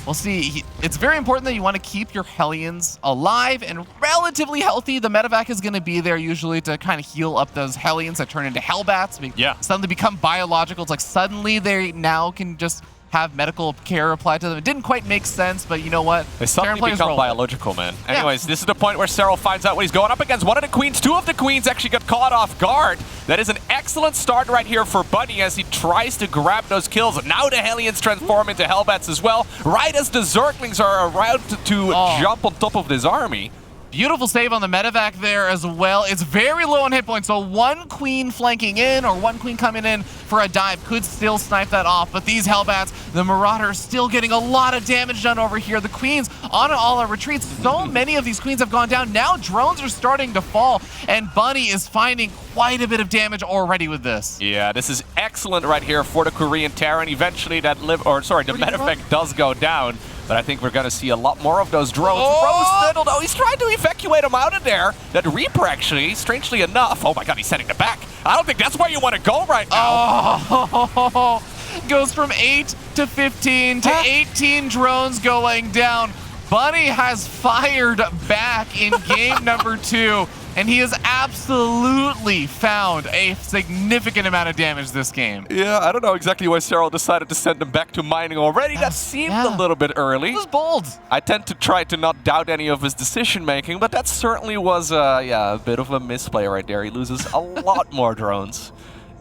Speaker 2: we'll see. It's very important that you want to keep your Hellions alive and relatively healthy. The medevac is going to be there usually to kind of heal up those Hellions that turn into Hellbats. Suddenly become biological. It's like suddenly they now can just have medical care applied to them. It didn't quite make sense, but you know what?
Speaker 1: They suddenly become biological, man. Anyways, this is the point where Serral finds out what he's going up against. One of the queens, two of the queens actually got caught off guard. That is an excellent start right here for Bunny as he tries to grab those kills. Now the Hellions transform into Hellbats as well, right as the Zerglings are around to jump on top of this army.
Speaker 2: Beautiful save on the medevac there as well. It's very low on hit points, so one queen flanking in or one queen coming in for a dive could still snipe that off. But these Hellbats, the Marauders, still getting a lot of damage done over here. The queens on all our retreats. So many of these queens have gone down. Now drones are starting to fall, and Bunny is finding quite a bit of damage already with this.
Speaker 1: Yeah, this is excellent right here for the Korean Terran. Eventually that the medevac does go down. But I think we're going to see a lot more of those drones. Roasted, although he's trying to evacuate them out of there. That Reaper, actually, strangely enough. Oh my god, he's sending it back. I don't think that's where you want to go right now.
Speaker 2: Goes from 8 to 15 to 18 drones going down. Bunny has fired back in game number 2. And he has absolutely found a significant amount of damage this game.
Speaker 1: Yeah, I don't know exactly why Serral decided to send him back to mining already. That seemed a little bit early.
Speaker 2: It was bold.
Speaker 1: I tend to try to not doubt any of his decision-making, but that certainly was a bit of a misplay right there. He loses a lot more drones.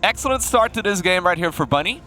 Speaker 1: Excellent start to this game right here for Bunny.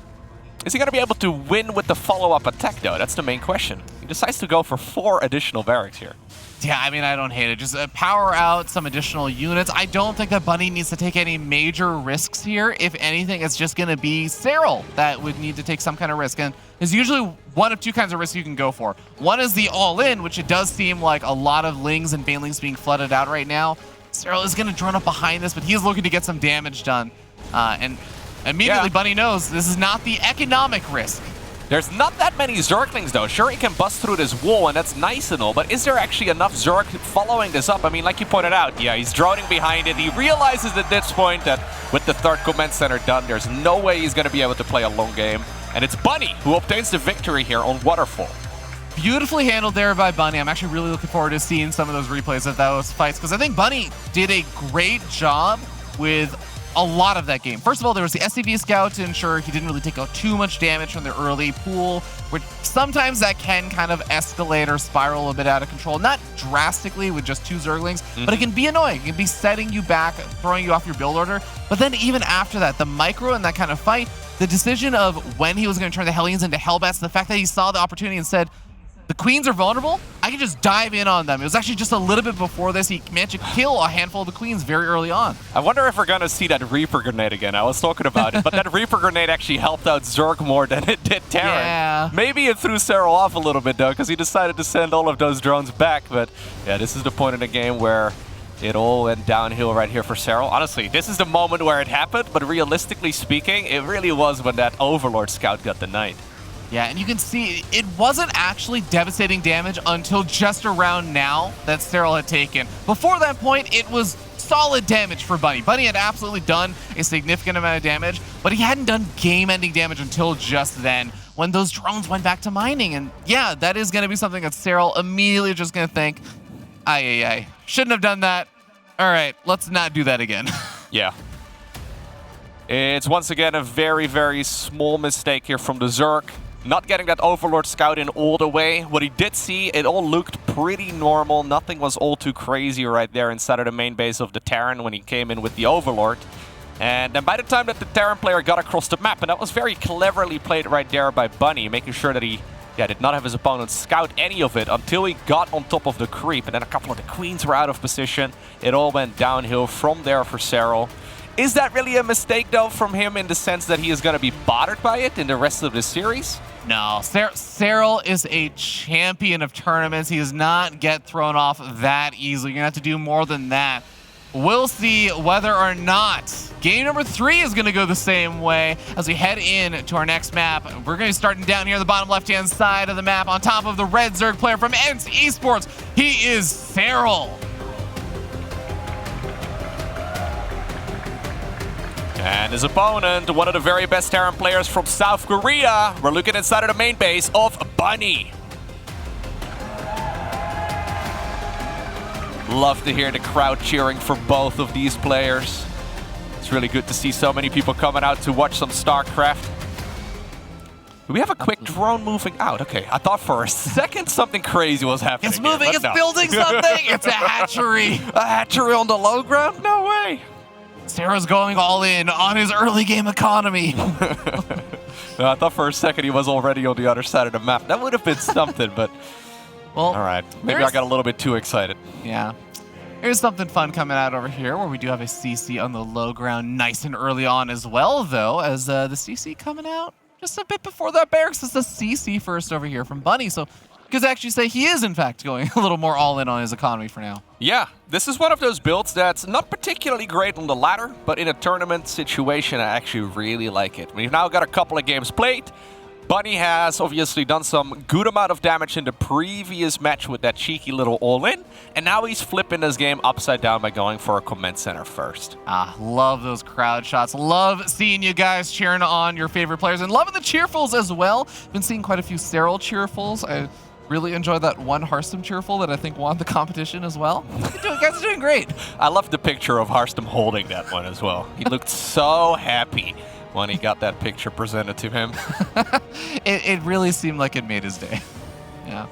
Speaker 1: Is he going to be able to win with the follow-up attack, though? That's the main question. He decides to go for 4 additional barracks here.
Speaker 2: Yeah, I mean, I don't hate it. Just power out some additional units. I don't think that Bunny needs to take any major risks here. If anything, it's just going to be Serral that would need to take some kind of risk. And there's usually one of two kinds of risks you can go for. One is the all-in, which it does seem like a lot of Lings and Banelings being flooded out right now. Serral is going to drone up behind this, but he's looking to get some damage done. And immediately Bunny knows this is not the economic risk.
Speaker 1: There's not that many Zerglings, though. Sure, he can bust through this wall, and that's nice and all, but is there actually enough Zerg following this up? I mean, like you pointed out, yeah, he's droning behind it. He realizes at this point that with the 3rd command center done, there's no way he's going to be able to play a long game. And it's Bunny who obtains the victory here on Waterfall.
Speaker 2: Beautifully handled there by Bunny. I'm actually really looking forward to seeing some of those replays of those fights, because I think Bunny did a great job with a lot of that game. First of all, there was the SCV scout to ensure he didn't really take out too much damage from the early pool, which sometimes that can kind of escalate or spiral a bit out of control. Not drastically with just 2 Zerglings, but it can be annoying. It can be setting you back, throwing you off your build order. But then even after that, the micro in that kind of fight, the decision of when he was going to turn the Hellions into Hellbats, the fact that he saw the opportunity and said, the queens are vulnerable, I can just dive in on them. It was actually just a little bit before this, he managed to kill a handful of the queens very early on.
Speaker 1: I wonder if we're going to see that Reaper Grenade again. I was talking about it, but that Reaper Grenade actually helped out Zerg more than it did Terran.
Speaker 2: Yeah.
Speaker 1: Maybe it threw Serral off a little bit, though, because he decided to send all of those drones back. But yeah, this is the point in the game where it all went downhill right here for Serral. Honestly, this is the moment where it happened, but realistically speaking, it really was when that Overlord Scout got the Knight.
Speaker 2: Yeah, and you can see it wasn't actually devastating damage until just around now that Serral had taken. Before that point, it was solid damage for Bunny. Bunny had absolutely done a significant amount of damage, but he hadn't done game-ending damage until just then when those drones went back to mining. And yeah, that is going to be something that Serral immediately just going to think, ay, shouldn't have done that. All right, let's not do that again.
Speaker 1: Yeah. It's once again a very, very small mistake here from the Zerg. Not getting that Overlord Scout in all the way. What he did see, it all looked pretty normal. Nothing was all too crazy right there inside of the main base of the Terran when he came in with the Overlord. And then by the time that the Terran player got across the map, and that was very cleverly played right there by Bunny, making sure that he did not have his opponent scout any of it until he got on top of the creep. And then a couple of the queens were out of position. It all went downhill from there for Serral. Is that really a mistake, though, from him in the sense that he is going to be bothered by it in the rest of the series?
Speaker 2: No, Serral is a champion of tournaments. He does not get thrown off that easily. You're going to have to do more than that. We'll see whether or not game number 3 is going to go the same way as we head in to our next map. We're going to be starting down here on the bottom left-hand side of the map on top of the red Zerg player from ENCE Esports. He is Serral.
Speaker 1: And his opponent, one of the very best Terran players from South Korea. We're looking inside of the main base of Bunny. Love to hear the crowd cheering for both of these players. It's really good to see so many people coming out to watch some StarCraft. Do we have a quick drone moving out? Okay, I thought for a second something crazy was happening.
Speaker 2: It's moving, it's building something. It's a hatchery.
Speaker 1: A hatchery on the low ground? No way.
Speaker 2: Serral's going all in on his early game economy.
Speaker 1: No, I thought for a second he was already on the other side of the map. That would have been something, but well, all right. Maybe I got a little bit too excited.
Speaker 2: Yeah. Here's something fun coming out over here where we do have a CC on the low ground nice and early on as well, though, as the CC coming out just a bit before that barracks. It's the CC first over here from Bunny, so you could actually say he is, in fact, going a little more all-in on his economy for now.
Speaker 1: Yeah, this is one of those builds that's not particularly great on the ladder, but in a tournament situation, I actually really like it. We've now got a couple of games played. Bunny has obviously done some good amount of damage in the previous match with that cheeky little all-in, and now he's flipping this game upside down by going for a command center first.
Speaker 2: Love those crowd shots. Love seeing you guys cheering on your favorite players, and loving the cheerfuls as well. Been seeing quite a few Serral cheerfuls. I really enjoyed that one Hearthstone cheerful that I think won the competition as well. You guys are doing great.
Speaker 1: I love the picture of Hearthstone holding that one as well. He looked so happy when he got that picture presented to him.
Speaker 2: It really seemed like it made his day. Yeah.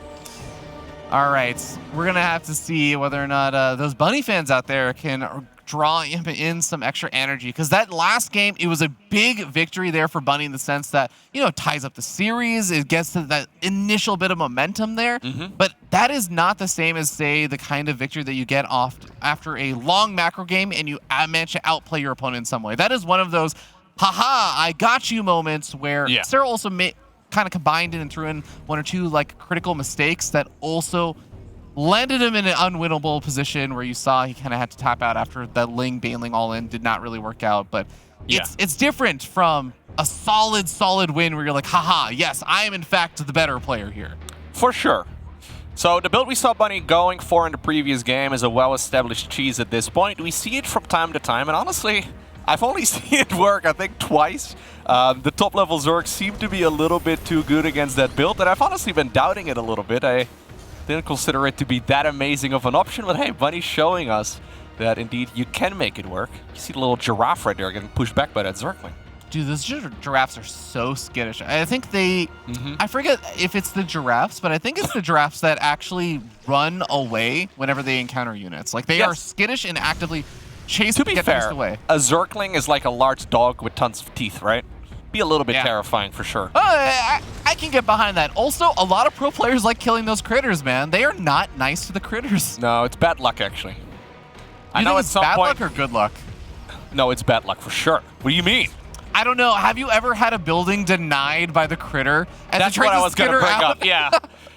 Speaker 2: All right, we're going to have to see whether or not those Bunny fans out there can draw in some extra energy, because that last game, it was a big victory there for Bunny in the sense that, you know, it ties up the series, it gets to that initial bit of momentum there, but that is not the same as, say, the kind of victory that you get off after a long macro game and you manage to outplay your opponent in some way. That is one of those, haha, I got you moments where Serral also kind of combined in and threw in one or two like critical mistakes that also landed him in an unwinnable position where you saw he kind of had to tap out after the Ling Baneling all in did not really work out. But it's different from a solid win where you're like, haha, yes, I am in fact the better player here.
Speaker 1: For sure. So the build we saw Bunny going for in the previous game is a well-established cheese at this point. We see it from time to time, and honestly, I've only seen it work, I think, twice. The top-level Zerg seem to be a little bit too good against that build, and I've honestly been doubting it a little bit. I didn't consider it to be that amazing of an option, but hey, Bunny's showing us that indeed you can make it work. You see the little giraffe right there getting pushed back by that Zergling.
Speaker 2: Dude, those giraffes are so skittish. I think they, I forget if it's the giraffes, but I think it's the giraffes that actually run away whenever they encounter units. Like, they are skittish and actively chase
Speaker 1: to be
Speaker 2: get
Speaker 1: fair,
Speaker 2: away.
Speaker 1: A Zergling is like a large dog with tons of teeth, right? Be a little bit terrifying for sure.
Speaker 2: I can get behind that. Also, a lot of pro players like killing those critters, man. They are not nice to the critters.
Speaker 1: No, it's bad luck, actually.
Speaker 2: I know it's bad luck or good luck?
Speaker 1: No, it's bad luck for sure. What do you mean?
Speaker 2: I don't know. Have you ever had a building denied by the critter?
Speaker 1: That's what I was going to bring up, yeah.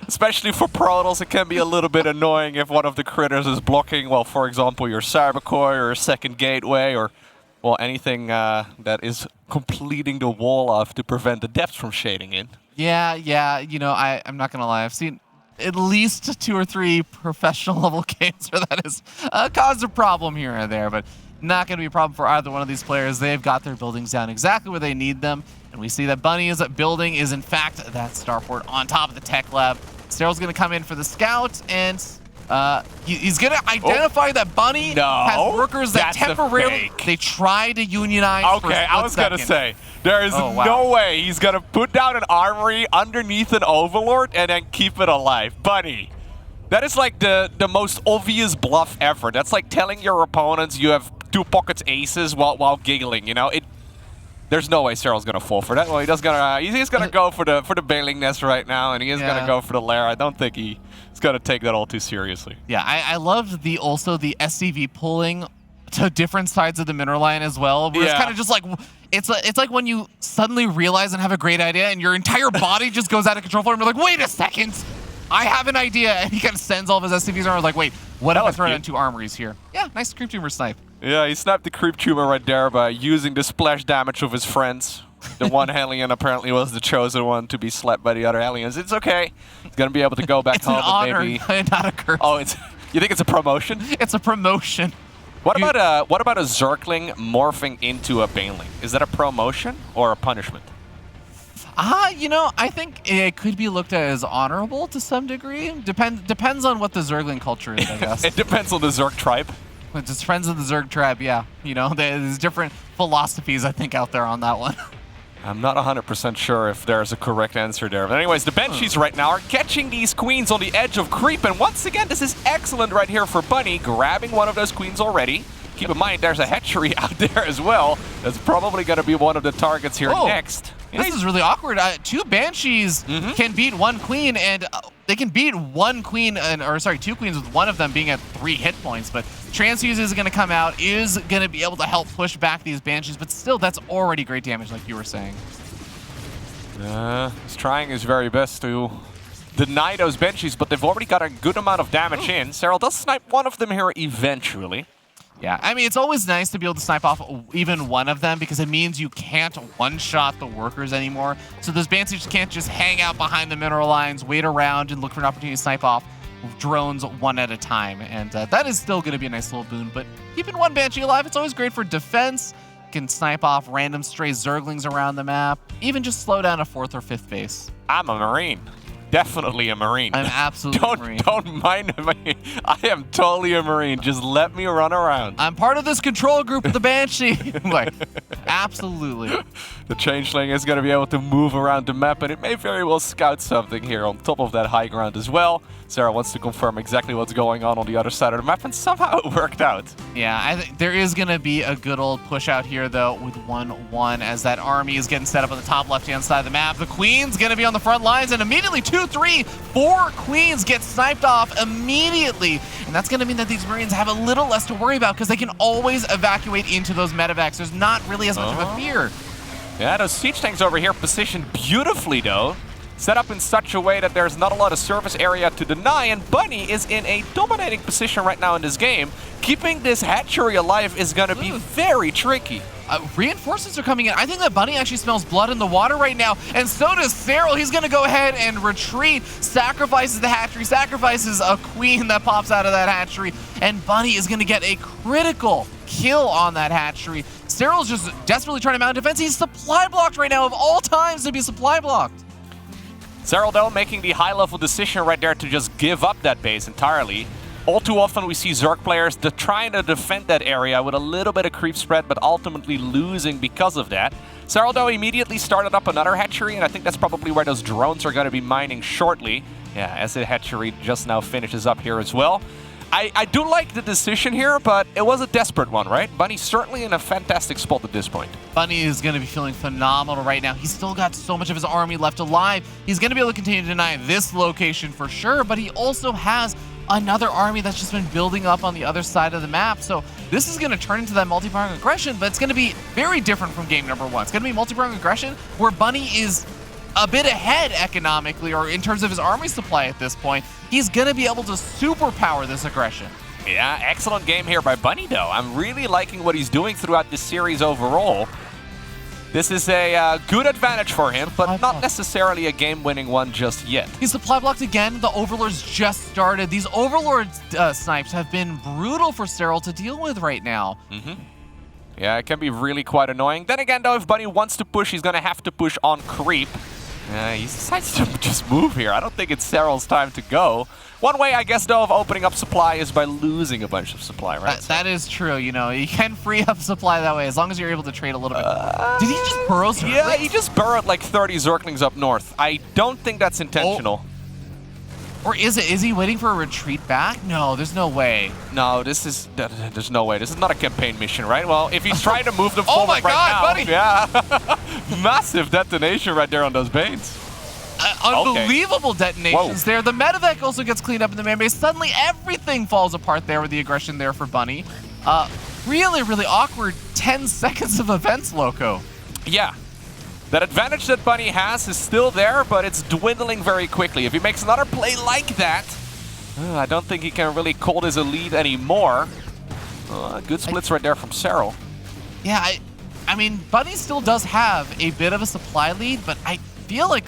Speaker 1: Especially for Protoss, it can be a little bit annoying if one of the critters is blocking, well, for example, your Cybercore or a second gateway or, well, anything that is completing the wall off to prevent the depth from shading in.
Speaker 2: Yeah. You know, I'm not going to lie. I've seen at least 2 or 3 professional level games where that has caused a problem here and there, but not going to be a problem for either one of these players. They've got their buildings down exactly where they need them. And we see that Bunny's building is, in fact, that starport on top of the tech lab. Serral's going to come in for the scout, and he's going to identify that Bunny has workers that temporarily they try to unionize.
Speaker 1: Okay, I was going to say, there is no way he's going to put down an armory underneath an Overlord and then keep it alive. Bunny. That is like the most obvious bluff ever. That's like telling your opponents you have 2 pockets aces while giggling, you know? There's no way Serral's gonna fall for that. Well, he's gonna go for the bailing nest right now, and he is gonna go for the lair. I don't think he's gonna take that all too seriously.
Speaker 2: Yeah, I loved also the SCV pulling to different sides of the mineral line as well. Where it's kind of just like it's like when you suddenly realize and have a great idea, and your entire body just goes out of control for him. You're like, wait a second. I have an idea, and he kind of sends all of his SCVs around. Like, wait, what if I throw down 2 armories here? Yeah, nice creep tumor snipe.
Speaker 1: Yeah, he sniped the creep tumor right there by using the splash damage of his friends. The one alien apparently was the chosen one to be slapped by the other aliens. It's okay. He's gonna be able to go back home.
Speaker 2: It's an honor,
Speaker 1: maybe.
Speaker 2: not a curse.
Speaker 1: Oh, you think it's a promotion?
Speaker 2: It's a promotion.
Speaker 1: What about a Zergling morphing into a Baneling? Is that a promotion or a punishment?
Speaker 2: You know, I think it could be looked at as honorable to some degree. Depends on what the Zergling culture is, I guess.
Speaker 1: It depends on the Zerg tribe.
Speaker 2: It's just friends of the Zerg tribe, yeah. You know, there's different philosophies, I think, out there on that one.
Speaker 1: I'm not 100% sure if there's a correct answer there. But anyways, the Banshees right now are catching these queens on the edge of creep. And once again, this is excellent right here for Bunny, grabbing one of those queens already. Keep in mind, there's a hatchery out there as well. That's probably going to be one of the targets here next.
Speaker 2: This is really awkward. 2 Banshees can beat 1 queen, and they can beat 1 queen, or sorry, 2 queens with one of them being at 3 hit points. But Transfuse is going to come out, is going to be able to help push back these Banshees, but still, that's already great damage, like you were saying.
Speaker 1: He's trying his very best to deny those Banshees, but they've already got a good amount of damage in. Serral does snipe one of them here eventually.
Speaker 2: Yeah, I mean, it's always nice to be able to snipe off even one of them because it means you can't one-shot the workers anymore. So those Banshees can't just hang out behind the mineral lines, wait around, and look for an opportunity to snipe off drones one at a time. And that is still going to be a nice little boon. But keeping 1 Banshee alive, it's always great for defense. You can snipe off random stray Zerglings around the map, even just slow down a 4th or 5th base.
Speaker 1: I'm a Marine. Definitely a Marine.
Speaker 2: I'm absolutely a Marine.
Speaker 1: Don't mind me. I am totally a Marine. Just let me run around.
Speaker 2: I'm part of this control group of the Banshee. Like, absolutely.
Speaker 1: The Changeling is going to be able to move around the map, and it may very well scout something here on top of that high ground as well. Serral wants to confirm exactly what's going on the other side of the map, and somehow it worked out.
Speaker 2: Yeah, I think there is going to be a good old push out here, though, with 1-1 as that army is getting set up on the top left-hand side of the map. The Queen's going to be on the front lines, and immediately 2, 3, 4 Queens get sniped off immediately. And that's going to mean that these Marines have a little less to worry about because they can always evacuate into those medevacs. There's not really as much of a fear.
Speaker 1: Yeah, those siege tanks over here positioned beautifully, though. Set up in such a way that there's not a lot of surface area to deny, and Bunny is in a dominating position right now in this game. Keeping this hatchery alive is going to be very tricky.
Speaker 2: Reinforcements are coming in. I think that Bunny actually smells blood in the water right now, and so does Serral. He's going to go ahead and retreat, sacrifices the hatchery, sacrifices a queen that pops out of that hatchery, and Bunny is going to get a critical kill on that hatchery. Serral's just desperately trying to mount defense. He's supply blocked right now, of all times to be supply blocked.
Speaker 1: Serral, though, making the high-level decision right there to just give up that base entirely. All too often we see Zerg players trying to defend that area with a little bit of creep spread, but ultimately losing because of that. Serral, though, immediately started up another hatchery, and I think that's probably where those drones are going to be mining shortly. Yeah, as the hatchery just now finishes up here as well. I do like the decision here, but it was a desperate one, right? Bunny's certainly in a fantastic spot at this point.
Speaker 2: Bunny is going to be feeling phenomenal right now. He's still got so much of his army left alive. He's going to be able to continue to deny this location for sure, but he also has another army that's just been building up on the other side of the map. So this is going to turn into that multi-pronged aggression, but it's going to be very different from game number 1. It's going to be multi-pronged aggression where Bunny is a bit ahead economically or in terms of his army supply at this point. He's going to be able to superpower this aggression.
Speaker 1: Yeah, excellent game here by Bunny, though. I'm really liking what he's doing throughout this series overall. This is a good advantage for him, but not necessarily a game-winning one just yet.
Speaker 2: He's supply blocked again. The Overlords just started. These Overlord snipes have been brutal for Serral to deal with right now.
Speaker 1: Yeah, it can be really quite annoying. Then again, though, if Bunny wants to push, he's going to have to push on creep. He decides to just move here. I don't think it's Serral's time to go. One way, I guess, though, of opening up supply is by losing a bunch of supply, right?
Speaker 2: That is true. You know, you can free up supply that way as long as you're able to trade a little bit. Did he just burrow Zerglings?
Speaker 1: Yeah, he just burrowed like 30 Zerglings up north. I don't think that's intentional.
Speaker 2: Or is it? Is he waiting for a retreat back? No, there's no way.
Speaker 1: No, there's no way. This is not a campaign mission, right? Well, if he's trying to move them forward
Speaker 2: my God,
Speaker 1: right now, yeah. Massive detonation right there on those Banes.
Speaker 2: Unbelievable detonations there. The medevac also gets cleaned up in the main base. Suddenly everything falls apart there with the aggression there for Bunny. Really, really awkward 10 seconds of events, Loco.
Speaker 1: Yeah. That advantage that Bunny has is still there, but it's dwindling very quickly. If he makes another play like that, I don't think he can really call this a lead anymore. Good splits right there from Serral.
Speaker 2: Yeah, I mean, Bunny still does have a bit of a supply lead, but I feel like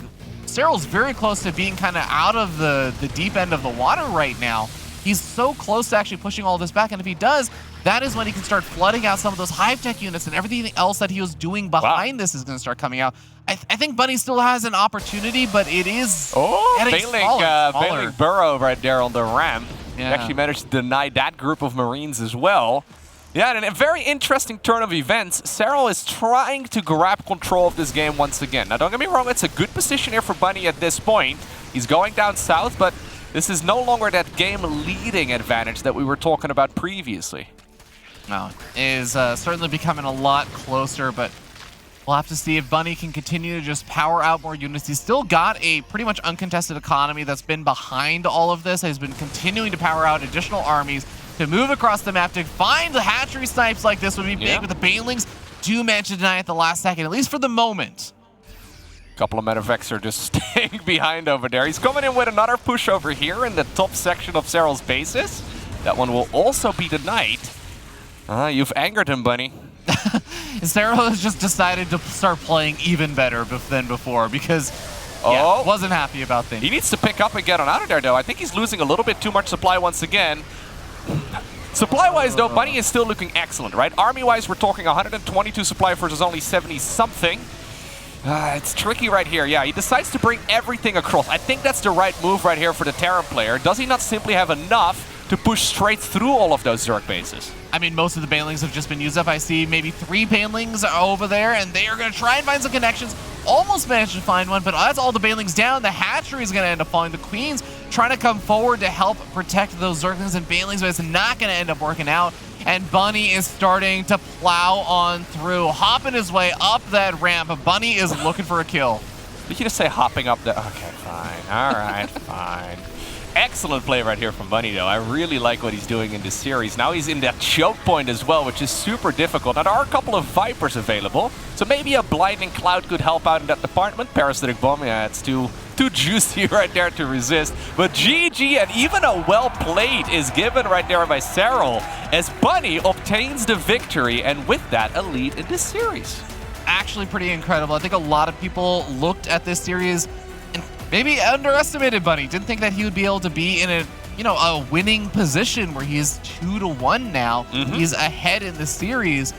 Speaker 2: Serral's very close to being kind of out of the deep end of the water right now. He's so close to actually pushing all this back, and if he does, that is when he can start flooding out some of those hive tech units, and everything else that he was doing behind this is going to start coming out. I think Bunny still has an opportunity, but it is getting smaller.
Speaker 1: Bailing burrow right there on the ramp. Yeah. He actually managed to deny that group of Marines as well. Yeah, and in a very interesting turn of events, Serral is trying to grab control of this game once again. Now, don't get me wrong, it's a good position here for Bunny at this point. He's going down south, but this is no longer that game-leading advantage that we were talking about previously.
Speaker 2: No, it is certainly becoming a lot closer, but we'll have to see if Bunny can continue to just power out more units. He's still got a pretty much uncontested economy that's been behind all of this. He's been continuing to power out additional armies to move across the map to find the hatchery snipes like this would be big, but the Banelings do manage to deny at the last second, at least for the moment.
Speaker 1: A couple of medevacs are just staying behind over there. He's coming in with another push over here in the top section of Serral's bases. That one will also be denied. You've angered him, Bunny.
Speaker 2: Serral has just decided to start playing even better than before because wasn't happy about things.
Speaker 1: He needs to pick up and get on out of there, though. I think he's losing a little bit too much supply once again. Supply-wise, though, Bunny is still looking excellent, right? Army-wise, we're talking 122 supply versus only 70-something. It's tricky right here. Yeah, he decides to bring everything across. I think that's the right move right here for the Terran player. Does he not simply have enough to push straight through all of those Zerg bases?
Speaker 2: I mean, most of the Banelings have just been used up. I see maybe 3 Banelings over there, and they are going to try and find some connections. Almost managed to find one, but that's all the Banelings down. The hatchery is going to end up falling. The Queen's trying to come forward to help protect those Zerglings and Banelings, but it's not going to end up working out. And Bunny is starting to plow on through, hopping his way up that ramp. Bunny is looking for a kill.
Speaker 1: Did you just say hopping up the... Okay, fine. All right, fine. Excellent play right here from Bunny, though. I really like what he's doing in this series. Now he's in that choke point as well, which is super difficult. Now, there are a couple of Vipers available, so maybe a Blinding Cloud could help out in that department. Parasitic Bomb, yeah, it's too juicy right there to resist. But GG, and even a well played is given right there by Serral as Bunny obtains the victory, and with that, a lead in this series.
Speaker 2: Actually pretty incredible. I think a lot of people looked at this series and maybe underestimated Bunny. Didn't think that he would be able to be in a winning position where he's 2-1 now. He's ahead in the series,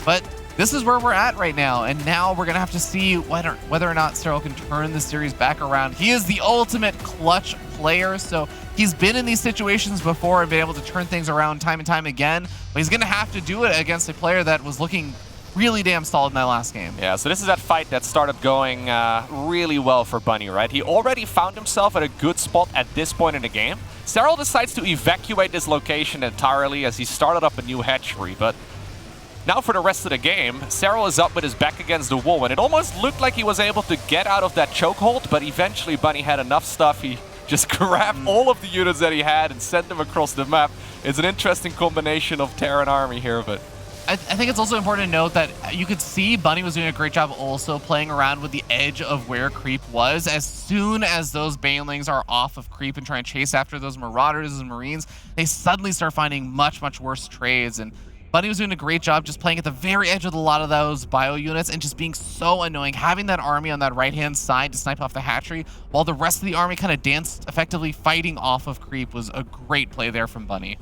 Speaker 2: but this is where we're at right now, and now we're going to have to see whether or not Serral can turn the series back around. He is the ultimate clutch player, so he's been in these situations before and been able to turn things around time and time again, but he's going to have to do it against a player that was looking really damn solid in that last game.
Speaker 1: Yeah, so this is that fight that started going really well for Bunny, right? He already found himself at a good spot at this point in the game. Serral decides to evacuate this location entirely as he started up a new hatchery, but now for the rest of the game, Serral is up with his back against the wall, and it almost looked like he was able to get out of that chokehold, but eventually Bunny had enough stuff. He just grabbed all of the units that he had and sent them across the map. It's an interesting combination of Terran army here, but
Speaker 2: I think it's also important to note that you could see Bunny was doing a great job also playing around with the edge of where creep was. As soon as those banelings are off of creep and trying to chase after those marauders and marines, they suddenly start finding much, much worse trades. And Bunny was doing a great job just playing at the very edge of a lot of those bio units and just being so annoying. Having that army on that right-hand side to snipe off the hatchery while the rest of the army kind of danced effectively fighting off of creep was a great play there from Bunny.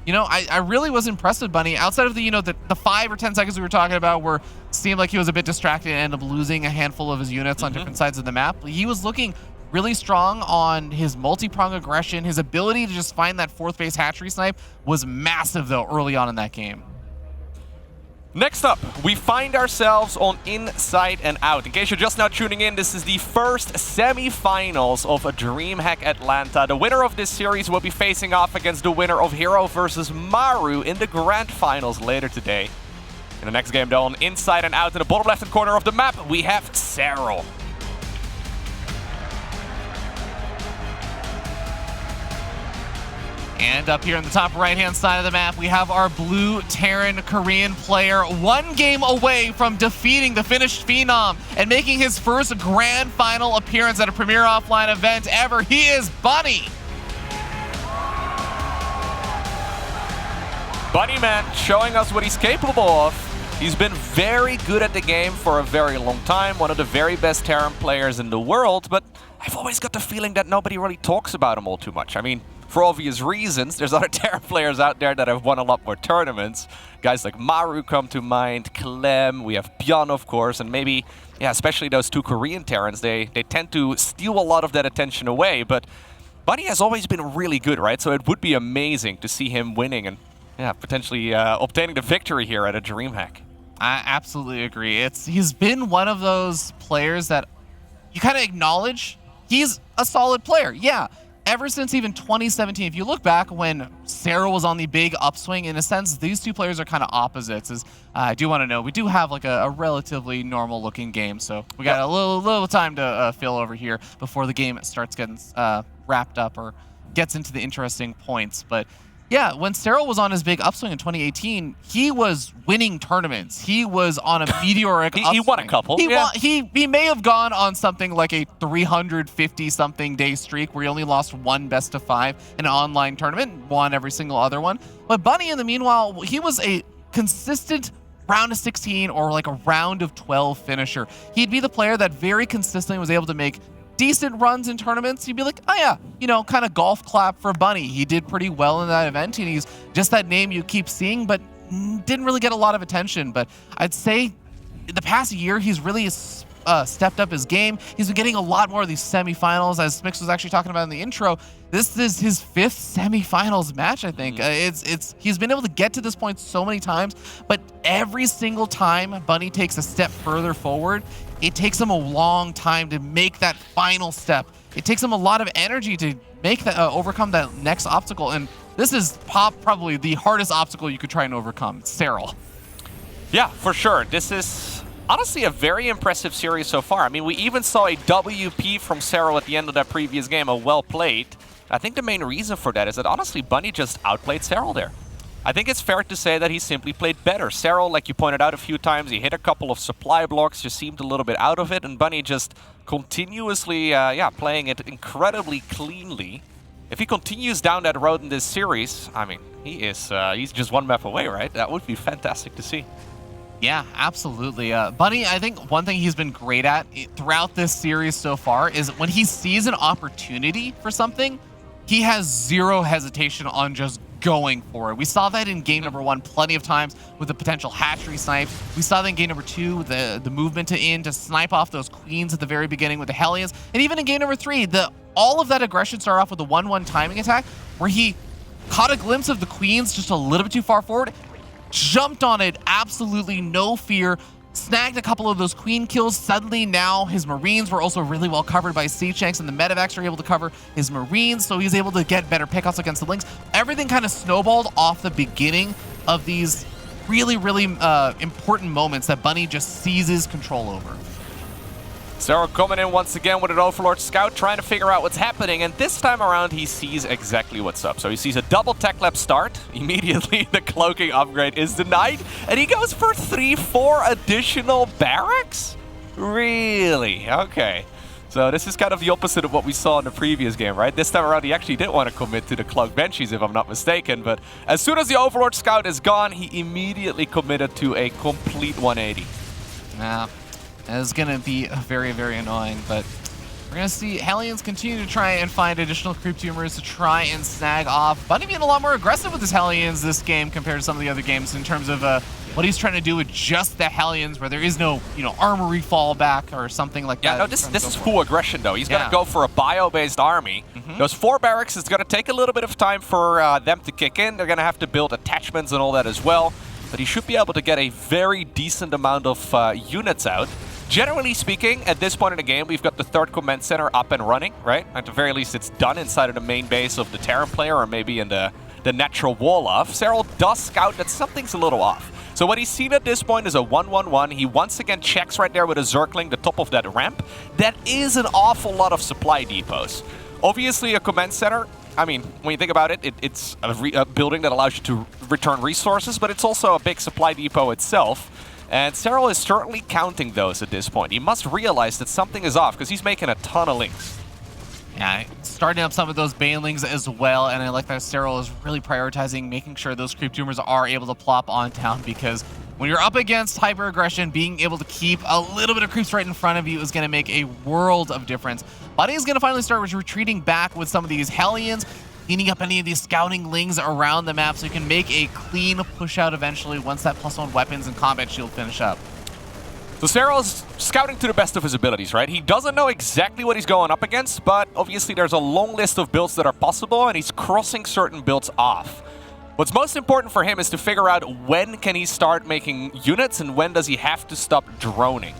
Speaker 2: You know, I really was impressed with Bunny. Outside of the, you know, the 5 or 10 seconds we were talking about where it seemed like he was a bit distracted and ended up losing a handful of his units on different sides of the map. He was looking really strong on his multi-prong aggression. His ability to just find that 4th base hatchery snipe was massive, though, early on in that game.
Speaker 1: next up, we find ourselves on Inside and Out. In case you're just now tuning in, this is the first semi-finals of a DreamHack Atlanta. The winner of this series will be facing off against the winner of Hero versus Maru in the grand finals later today. In the next game, though, on Inside and Out, in the bottom left-hand corner of the map, we have Serral.
Speaker 2: And up here in the top right-hand side of the map, we have our blue Terran Korean player, 1 game away from defeating the Finnish Phenom and making his first grand final appearance at a Premier Offline event ever. He is Bunny.
Speaker 1: Bunny Man showing us what he's capable of. He's been very good at the game for a very long time, one of the very best Terran players in the world, but I've always got the feeling that nobody really talks about him all too much. I mean, for obvious reasons, there's other Terran players out there that have won a lot more tournaments. Guys like Maru come to mind, Clem, we have Bjorn, of course, and maybe, yeah, especially those 2 Korean Terrans, they tend to steal a lot of that attention away, but Bunny has always been really good, right? So it would be amazing to see him winning and, yeah, potentially obtaining the victory here at a DreamHack.
Speaker 2: I absolutely agree. He's been one of those players that you kind of acknowledge he's a solid player. Yeah, ever since even 2017, if you look back when Serral was on the big upswing, in a sense, these 2 players are kind of opposites. I do want to know, we do have like a relatively normal looking game, so we got a little time to fill over here before the game starts getting wrapped up or gets into the interesting points. But yeah, when Serral was on his big upswing in 2018, he was winning tournaments. He was on a meteoric upswing.
Speaker 1: He won a couple.
Speaker 2: He may have gone on something like a 350-something day streak where he only lost 1 best of 5 in an online tournament, won every single other one. But Bunny, in the meanwhile, he was a consistent round of 16 or like a round of 12 finisher. He'd be the player that very consistently was able to make decent runs in tournaments. You'd be like, oh yeah, you know, kind of golf clap for Bunny. He did pretty well in that event, and he's just that name you keep seeing, but didn't really get a lot of attention. But I'd say in the past year, he's really stepped up his game. He's been getting a lot more of these semifinals, as Smix was actually talking about in the intro. This is his 5th semifinals match, I think. He's been able to get to this point so many times, but every single time Bunny takes a step further forward, it takes him a long time to make that final step. It takes him a lot of energy to make that overcome that next obstacle, and this is probably the hardest obstacle you could try and overcome. Serral.
Speaker 1: Yeah, for sure. This is honestly a very impressive series so far. I mean, we even saw a WP from Serral at the end of that previous game, a well played. I think the main reason for that is that honestly Bunny just outplayed Serral there. I think it's fair to say that he simply played better. Serral, like you pointed out a few times, he hit a couple of supply blocks, just seemed a little bit out of it, and Bunny just continuously, playing it incredibly cleanly. If he continues down that road in this series, I mean, he's just 1 map away, right? That would be fantastic to see.
Speaker 2: Yeah, absolutely. Bunny, I think one thing he's been great at throughout this series so far is when he sees an opportunity for something, he has 0 hesitation on just going for it. We saw that in game number 1 plenty of times with the potential hatchery snipe. We saw that in game number 2 with the movement to snipe off those queens at the very beginning with the Hellions. And even in game number 3, all of that aggression started off with a 1-1 timing attack where he caught a glimpse of the queens just a little bit too far forward, jumped on it, absolutely no fear, snagged a couple of those queen kills. Suddenly now his Marines were also really well covered by Siege Tanks, and the Medevacs were able to cover his Marines, so he's able to get better pickoffs against the Lynx. Everything kind of snowballed off the beginning of these really, really important moments that Bunny just seizes control over.
Speaker 1: Serral coming in once again with an Overlord Scout, trying to figure out what's happening, and this time around he sees exactly what's up. So he sees a double tech lab start. Immediately the cloaking upgrade is denied, and he goes for 3-4 additional barracks? Really? Okay. So this is kind of the opposite of what we saw in the previous game, right? This time around he actually didn't want to commit to the Cloak Banshees, if I'm not mistaken, but as soon as the Overlord Scout is gone, he immediately committed to a complete 180.
Speaker 2: Yeah. It's going to be very, very annoying, but we're going to see Hellions continue to try and find additional creep tumors to try and snag off. Bunny being a lot more aggressive with his Hellions this game compared to some of the other games in terms of what he's trying to do with just the Hellions, where there is no, armory fallback or something like that.
Speaker 1: Yeah, no, this is full aggression, though. He's going to go for a bio-based army. Those 4 barracks, it's going to take a little bit of time for them to kick in. They're going to have to build attachments and all that as well, but he should be able to get a very decent amount of units out. Generally speaking, at this point in the game, we've got the 3rd command center up and running, right? At the very least, it's done inside of the main base of the Terran player, or maybe in the natural wall off. Serral does scout that something's a little off. So what he's seen at this point is a 1-1-1. He once again checks right there with a Zergling, the top of that ramp. That is an awful lot of supply depots. Obviously, a command center, I mean, when you think about it, it's a building that allows you to return resources, but it's also a big supply depot itself. And Serral is certainly counting those at this point. He must realize that something is off because he's making a ton of links.
Speaker 2: Yeah, starting up some of those banelings as well, and I like that Serral is really prioritizing making sure those creep tumors are able to plop on down, because when you're up against hyper aggression, being able to keep a little bit of creeps right in front of you is going to make a world of difference. Bunny is going to finally start retreating back with some of these Hellions, cleaning up any of these scouting lings around the map so you can make a clean push out eventually once that +1 weapons and combat shield finish up.
Speaker 1: So Serral's scouting to the best of his abilities, right? He doesn't know exactly what he's going up against, but obviously there's a long list of builds that are possible, and he's crossing certain builds off. What's most important for him is to figure out when can he start making units and when does he have to stop droning.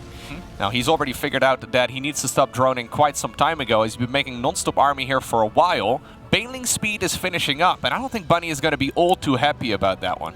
Speaker 1: Now, he's already figured out that he needs to stop droning quite some time ago. He's been making non-stop army here for a while. Baneling speed is finishing up, and I don't think Bunny is going to be all too happy about that one.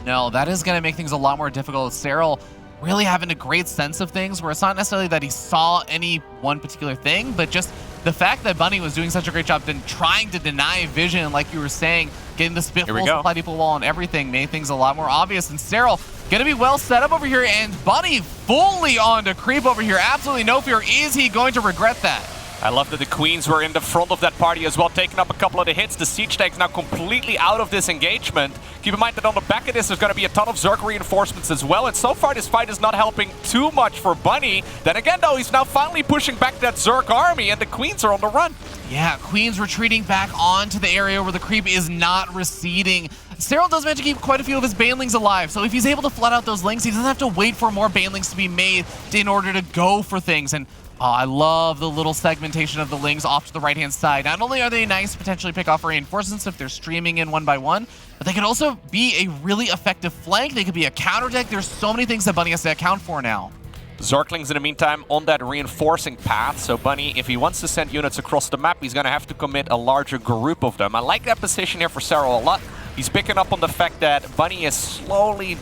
Speaker 2: No, that is going to make things a lot more difficult. Serral really having a great sense of things, where it's not necessarily that he saw any one particular thing, but just the fact that Bunny was doing such a great job then trying to deny vision, like you were saying, getting the spit full supply depot wall and everything made things a lot more obvious. And Serral going to be well set up over here, and Bunny fully on to creep over here. Absolutely no fear. Is he going to regret that?
Speaker 1: I love that the Queens were in the front of that party as well, taking up a couple of the hits. The Siege Tank's now completely out of this engagement. Keep in mind that on the back of this, there's going to be a ton of Zerg reinforcements as well. And so far, this fight is not helping too much for Bunny. Then again, though, he's now finally pushing back that Zerg army, and the Queens are on the run.
Speaker 2: Yeah, Queens retreating back onto the area where the creep is not receding. Serral does manage to keep quite a few of his banelings alive, so if he's able to flood out those links, he doesn't have to wait for more banelings to be made in order to go for things. And I love the little segmentation of the lings off to the right-hand side. Not only are they nice to potentially pick off reinforcements if they're streaming in one by one, but they can also be a really effective flank. They could be a counter deck. There's so many things that Bunny has to account for now.
Speaker 1: Zerglings, in the meantime, on that reinforcing path. So Bunny, if he wants to send units across the map, he's going to have to commit a larger group of them. I like that position here for Serral a lot. He's picking up on the fact that Bunny is slowly,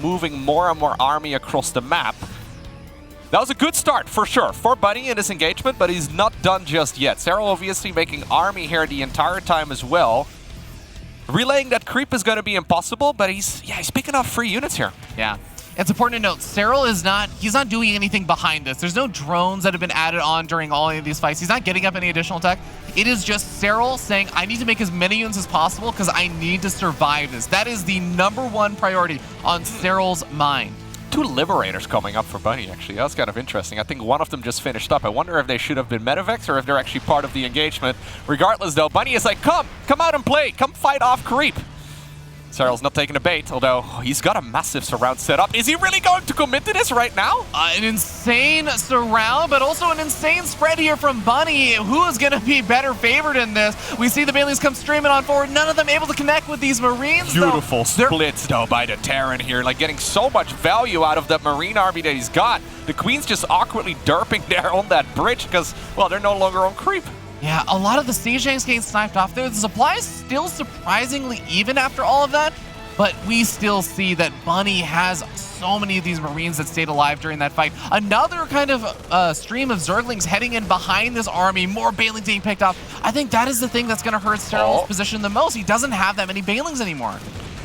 Speaker 1: moving more and more army across the map. That was a good start, for sure, for Bunny in this engagement, but he's not done just yet. Serral obviously making army here the entire time as well. Relaying that creep is going to be impossible, but he's picking up free units here.
Speaker 2: Yeah. It's important to note, Serral is he's not doing anything behind this. There's no drones that have been added on during all of these fights. He's not getting up any additional tech. It is just Serral saying, I need to make as many units as possible because I need to survive this. That is the #1 priority on Serral's mind.
Speaker 1: 2 Liberators coming up for Bunny, actually. That's kind of interesting. I think one of them just finished up. I wonder if they should have been Medivacs or if they're actually part of the engagement. Regardless, though, Bunny is like, come out and play. Come fight off creep. Serral's not taking a bait, although he's got a massive surround set up. Is he really going to commit to this right now?
Speaker 2: An insane surround, but also an insane spread here from Bunny. Who is going to be better favored in this? We see the Banelings come streaming on forward. None of them able to connect with these Marines.
Speaker 1: Beautiful splits, though, by the Terran here. Like, getting so much value out of that Marine army that he's got. The Queen's just awkwardly derping there on that bridge because, well, they're no longer on creep.
Speaker 2: Yeah, a lot of the siege tanks getting sniped off there. The supply is still surprisingly even after all of that, but we still see that Bunny has so many of these Marines that stayed alive during that fight. Another kind of stream of Zerglings heading in behind this army, more Banelings being picked off. I think that is the thing that's going to hurt Serral's position the most. He doesn't have that many Banelings anymore.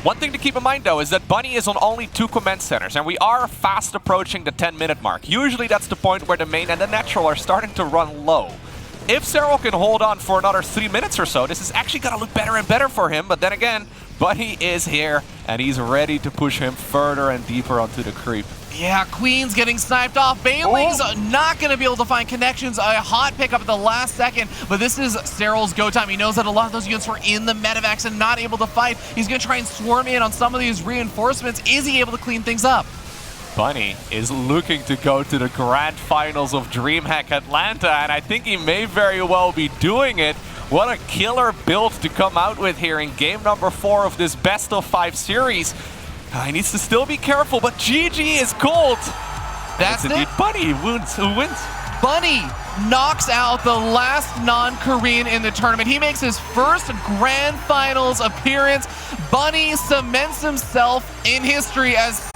Speaker 1: One thing to keep in mind, though, is that Bunny is on only 2 command centers, and we are fast approaching the 10-minute mark. Usually that's the point where the main and the natural are starting to run low. If Serral can hold on for another 3 minutes or so, this is actually going to look better and better for him. But then again, Bunny is here, and he's ready to push him further and deeper onto the creep.
Speaker 2: Yeah, Queen's getting sniped off. Banelings not going to be able to find connections. A hot pickup at the last second, but this is Serral's go time. He knows that a lot of those units were in the medevacs and not able to fight. He's going to try and swarm in on some of these reinforcements. Is he able to clean things up?
Speaker 1: Bunny is looking to go to the grand finals of DreamHack Atlanta, and I think he may very well be doing it. What a killer build to come out with here in game number 4 of this best of 5 series. He needs to still be careful, but GG is gold.
Speaker 2: That's
Speaker 1: indeed Bunny who wins.
Speaker 2: Bunny knocks out the last non-Korean in the tournament. He makes his first grand finals appearance. Bunny cements himself in history as